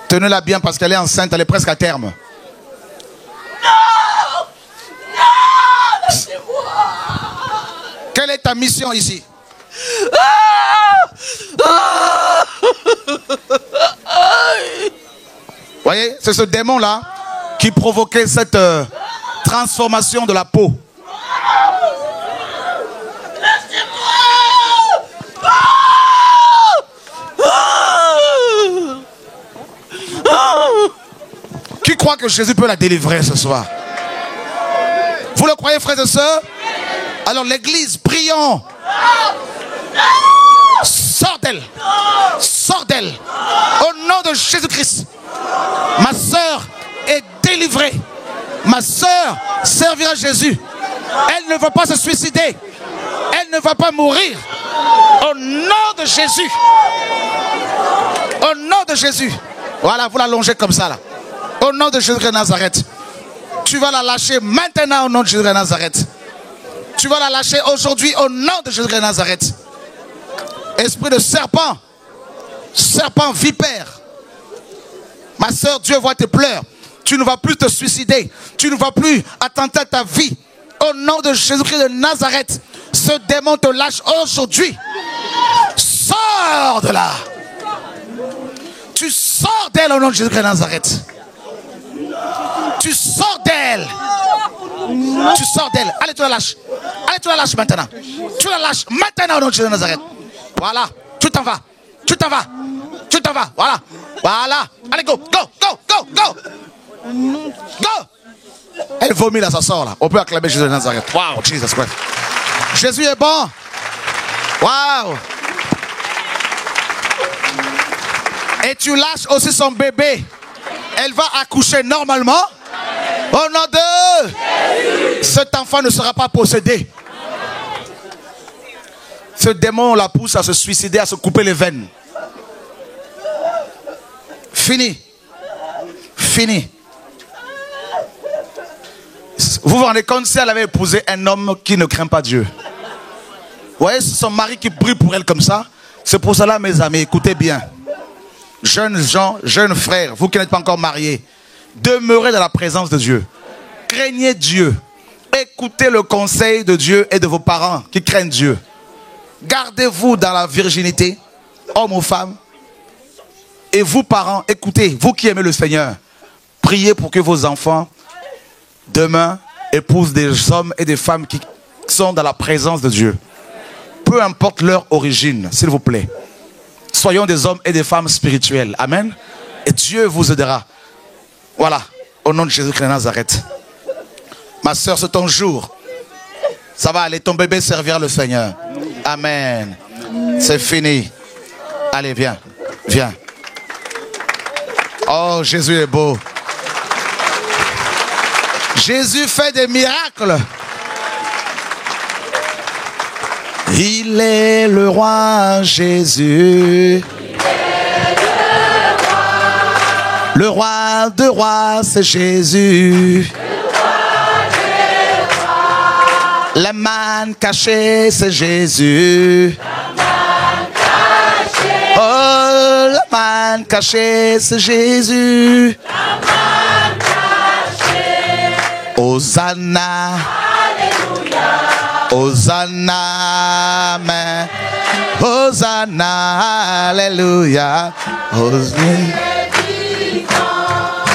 Tenez-la bien parce qu'elle est enceinte, elle est presque à terme. Non! Non! Laissez-moi! Quelle est ta mission ici? Vous voyez, c'est ce démon-là qui provoquait cette transformation de la peau. Qui croit que Jésus peut la délivrer ce soir? Vous le croyez, frères et sœurs? Alors l'église, prions. Sors d'elle. Sors d'elle. Au nom de Jésus-Christ. Ma sœur est délivrée. Ma sœur servira Jésus. Elle ne va pas se suicider. Elle ne va pas mourir. Au nom de Jésus. Au nom de Jésus. Voilà, vous la longez comme ça là. Au nom de Jésus de Nazareth. Tu vas la lâcher maintenant au nom de Jésus de Nazareth. Tu vas la lâcher aujourd'hui au nom de Jésus de Nazareth. Esprit de serpent. Serpent vipère. Ma soeur, Dieu voit tes pleurs. Tu ne vas plus te suicider. Tu ne vas plus attenter à ta vie. Au nom de Jésus-Christ de Nazareth. Ce démon te lâche aujourd'hui. Sors de là. Tu sors d'elle au nom de Jésus-Christ de Nazareth. Tu sors d'elle. Tu sors d'elle. Allez, tu la lâches. Allez, tu la lâches maintenant. Tu la lâches maintenant au nom de Jésus de Nazareth. Voilà. Tu t'en vas. Tu t'en vas. Tu t'en vas. Voilà. Voilà. Allez, go, go, go, go, go. Go. Elle vomit là, ça sort là. On peut acclamer Jésus de Nazareth. Wow, Jesus Christ. Jésus est bon. Wow. Et tu lâches aussi son bébé. Elle va accoucher normalement. Au nom de Jésus. Cet enfant ne sera pas possédé. Ce démon la pousse à se suicider, à se couper les veines. Fini. Fini. Vous vous rendez compte si elle avait épousé un homme qui ne craint pas Dieu? Vous voyez, c'est son mari qui brûle pour elle comme ça. C'est pour cela, mes amis, écoutez bien. Jeunes gens, jeunes frères, vous qui n'êtes pas encore mariés, demeurez dans la présence de Dieu. Craignez Dieu. Écoutez le conseil de Dieu et de vos parents qui craignent Dieu. Gardez-vous dans la virginité, homme ou femme. Et vous, parents, écoutez, vous qui aimez le Seigneur, priez pour que vos enfants, demain, épousent des hommes et des femmes qui sont dans la présence de Dieu. Peu importe leur origine, s'il vous plaît. Soyons des hommes et des femmes spirituels. Amen. Et Dieu vous aidera. Voilà. Au nom de Jésus-Christ de Nazareth. Ma soeur, c'est ton jour. Ça va aller. Ton bébé servira le Seigneur. Amen. C'est fini. Allez, viens. Viens. Oh, Jésus est beau. Jésus fait des miracles. Il est le roi Jésus. Le roi de rois, c'est Jésus. La manne cachée, c'est Jésus. Oh, la manne cachée, c'est Jésus. Hosanna. Hosanna, amen. Hosanna, alléluia. Hosanna.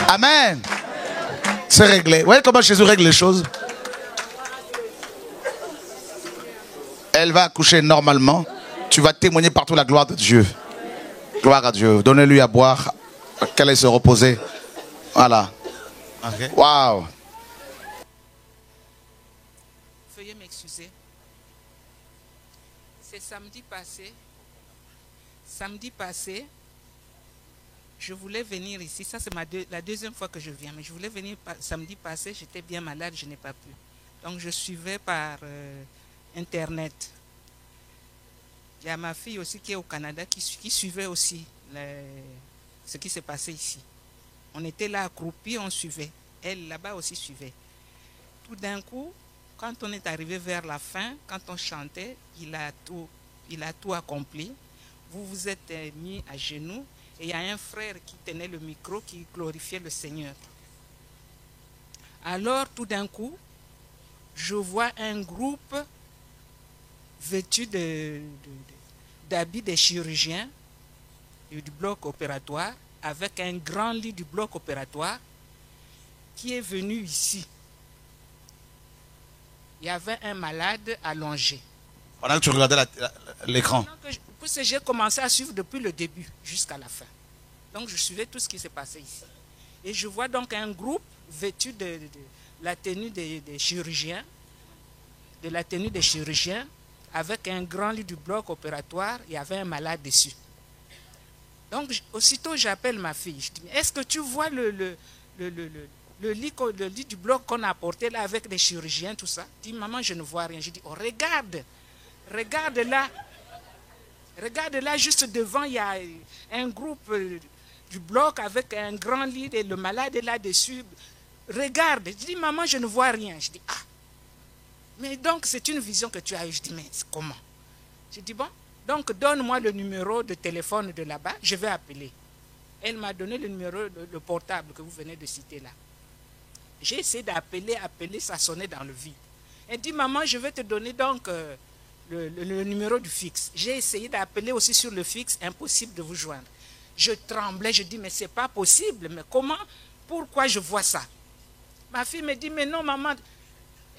Amen. C'est réglé. Vous voyez comment Jésus règle les choses? Elle va accoucher normalement. Tu vas témoigner partout la gloire de Dieu. Gloire à Dieu. Donnez-lui à boire. Qu'elle aille se reposer. Voilà. Okay. Waouh. Veuillez m'excuser. C'est samedi passé. Samedi passé, je voulais venir ici. Ça, c'est la deuxième fois que je viens. Mais je voulais venir samedi passé. J'étais bien malade. Je n'ai pas pu. Donc, je suivais par Internet. Il y a ma fille aussi qui est au Canada qui suivait aussi ce qui s'est passé ici. On était là accroupis, on suivait. Elle, là-bas aussi, suivait. Tout d'un coup, quand on est arrivé vers la fin, quand on chantait, il a tout accompli. Vous vous êtes mis à genoux et il y a un frère qui tenait le micro qui glorifiait le Seigneur. Alors, tout d'un coup, je vois un groupe vêtu d'habits des chirurgiens du bloc opératoire, avec un grand lit du bloc opératoire qui est venu ici. Il y avait un malade allongé. Pendant que tu regardais l'écran. Parce que j'ai commencé à suivre depuis le début jusqu'à la fin. Donc je suivais tout ce qui s'est passé ici. Et je vois donc un groupe vêtu de la tenue des chirurgiens, avec un grand lit du bloc opératoire, il y avait un malade dessus. Donc, aussitôt, j'appelle ma fille. Je dis, est-ce que tu vois le lit du bloc qu'on a apporté là avec les chirurgiens, tout ça? Elle dit, maman, je ne vois rien. Je dis, oh, regarde là. Regarde là, juste devant, il y a un groupe du bloc avec un grand lit et le malade est là-dessus. Regarde. Je dis, maman, je ne vois rien. Je dis, ah. Mais donc, c'est une vision que tu as eue. Je dis, mais comment? Je dis, bon, donc donne-moi le numéro de téléphone de là-bas, je vais appeler. Elle m'a donné le numéro, le portable que vous venez de citer là. J'ai essayé d'appeler, ça sonnait dans le vide. Elle dit, maman, je vais te donner donc le numéro du fixe. J'ai essayé d'appeler aussi sur le fixe, impossible de vous joindre. Je tremblais, je dis, mais c'est pas possible, mais comment, pourquoi je vois ça? Ma fille me dit, mais non, maman,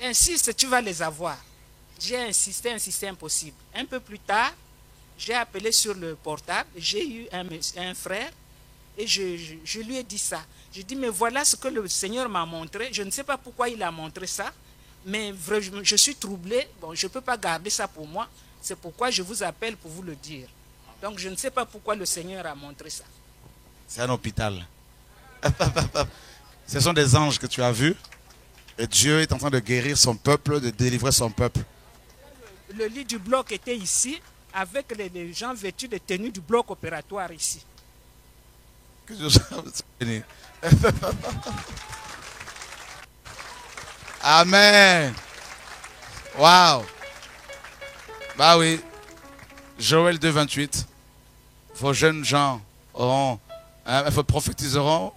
insiste, tu vas les avoir. J'ai insisté, impossible. Un peu plus tard, j'ai appelé sur le portable, j'ai eu un frère et je lui ai dit ça. J'ai dit, mais voilà ce que le Seigneur m'a montré. Je ne sais pas pourquoi il a montré ça, mais je suis troublé. Bon, je ne peux pas garder ça pour moi. C'est pourquoi je vous appelle pour vous le dire. Donc, je ne sais pas pourquoi le Seigneur a montré ça. C'est un hôpital. Ce sont des anges que tu as vus. Et Dieu est en train de guérir son peuple, de délivrer son peuple. Le lit du bloc était ici, avec les gens vêtus de tenues du bloc opératoire ici. Que Dieu soit béni. Amen. Waouh. Bah oui. Joël 2, 28. Vos jeunes gens auront, prophétiseront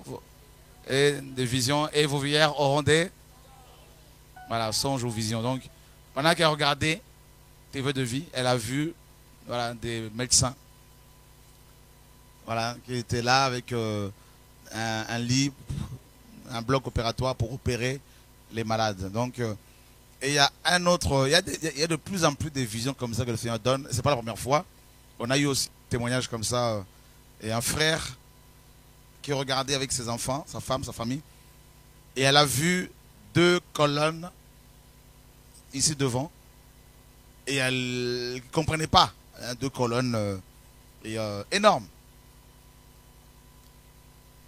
et des visions, et vos vieillards auront des songes ou visions. Donc, pendant qu'elle a regardé TV de vie, elle a vu des médecins qui étaient là avec un lit, un bloc opératoire pour opérer les malades. Donc, et il y a un autre, il y a de plus en plus des visions comme ça que le Seigneur donne. C'est pas la première fois. On a eu aussi des témoignages comme ça. Et un frère qui regardait avec ses enfants, sa femme, sa famille, et elle a vu 2 colonnes ici devant, et elle ne comprenait pas. 2 colonnes énormes.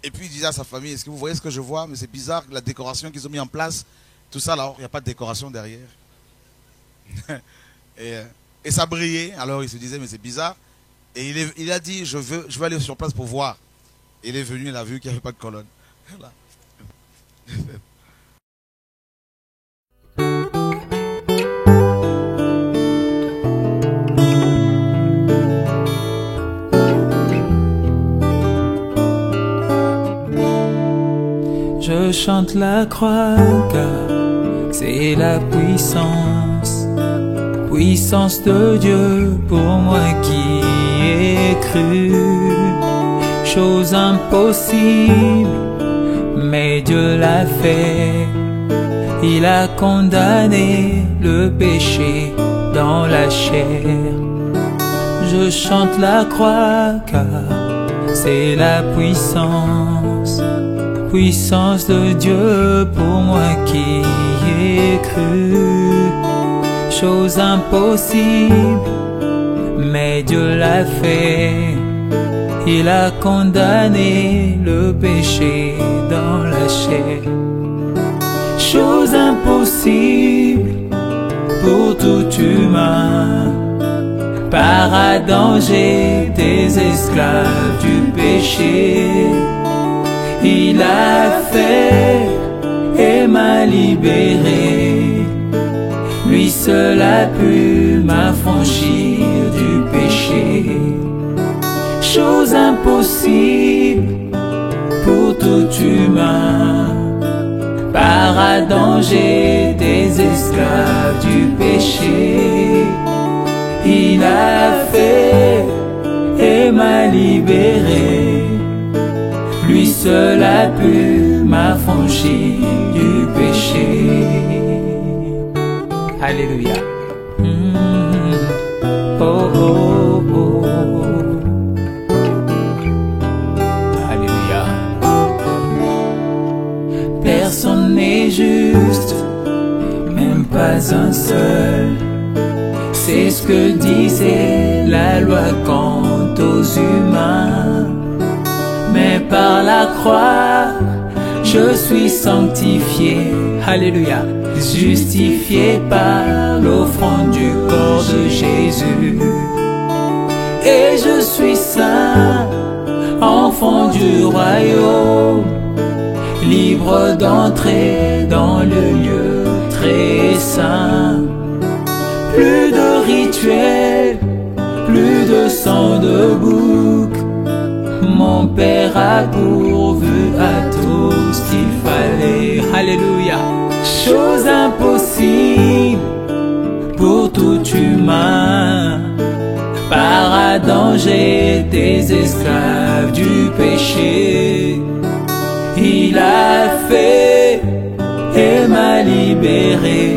Et puis il disait à sa famille, est-ce que vous voyez ce que je vois? Mais c'est bizarre, la décoration qu'ils ont mis en place, tout ça là, il n'y a pas de décoration derrière. et ça brillait, alors il se disait, mais c'est bizarre. Et il a dit, je veux aller sur place pour voir. Et il est venu, il a vu qu'il n'y avait pas de colonne. Voilà. Je chante la croix car c'est la puissance, puissance de Dieu pour moi qui ai cru. Chose impossible, mais Dieu l'a fait. Il a condamné le péché dans la chair. Je chante la croix car c'est la puissance, puissance de Dieu pour moi qui ai cru. Chose impossible, mais Dieu l'a fait. Il a condamné le péché dans la chair. Chose impossible pour tout humain. Par Adam j'étais esclave du péché. Il a fait et m'a libéré. Lui seul a pu m'affranchir du péché. Chose impossible pour tout humain. Par Adam j'étais esclave du péché. Il a fait et m'a libéré. Lui seul a pu m'affranchir du péché. Alléluia. Oh, oh, oh. Alléluia. Personne n'est juste, même pas un seul. C'est ce que disait la loi quant aux humains. Mais par la croix, je suis sanctifié. Alléluia. Justifié par l'offrande du corps de Jésus. Et je suis saint, enfant du royaume, libre d'entrer dans le lieu très saint. Plus de rituels, plus de sang de bouc. Mon Père a pourvu à tout ce qu'il fallait. Alléluia. Chose impossible pour tout humain. Par Adam j'étais esclave du péché. Il a fait et m'a libéré.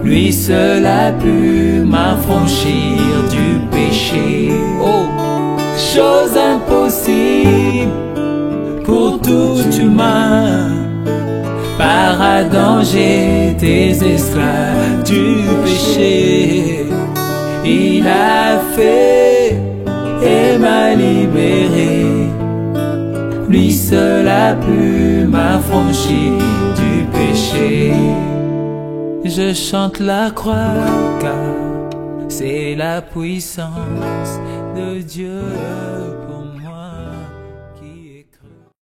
Lui seul a pu m'affranchir du péché. Oh, chose impossible pour tout humain. Par Adam j'étais esclave du péché. Il a fait et m'a libéré. Lui seul a pu m'affranchir du péché. Je chante la croix car c'est la puissance de Dieu.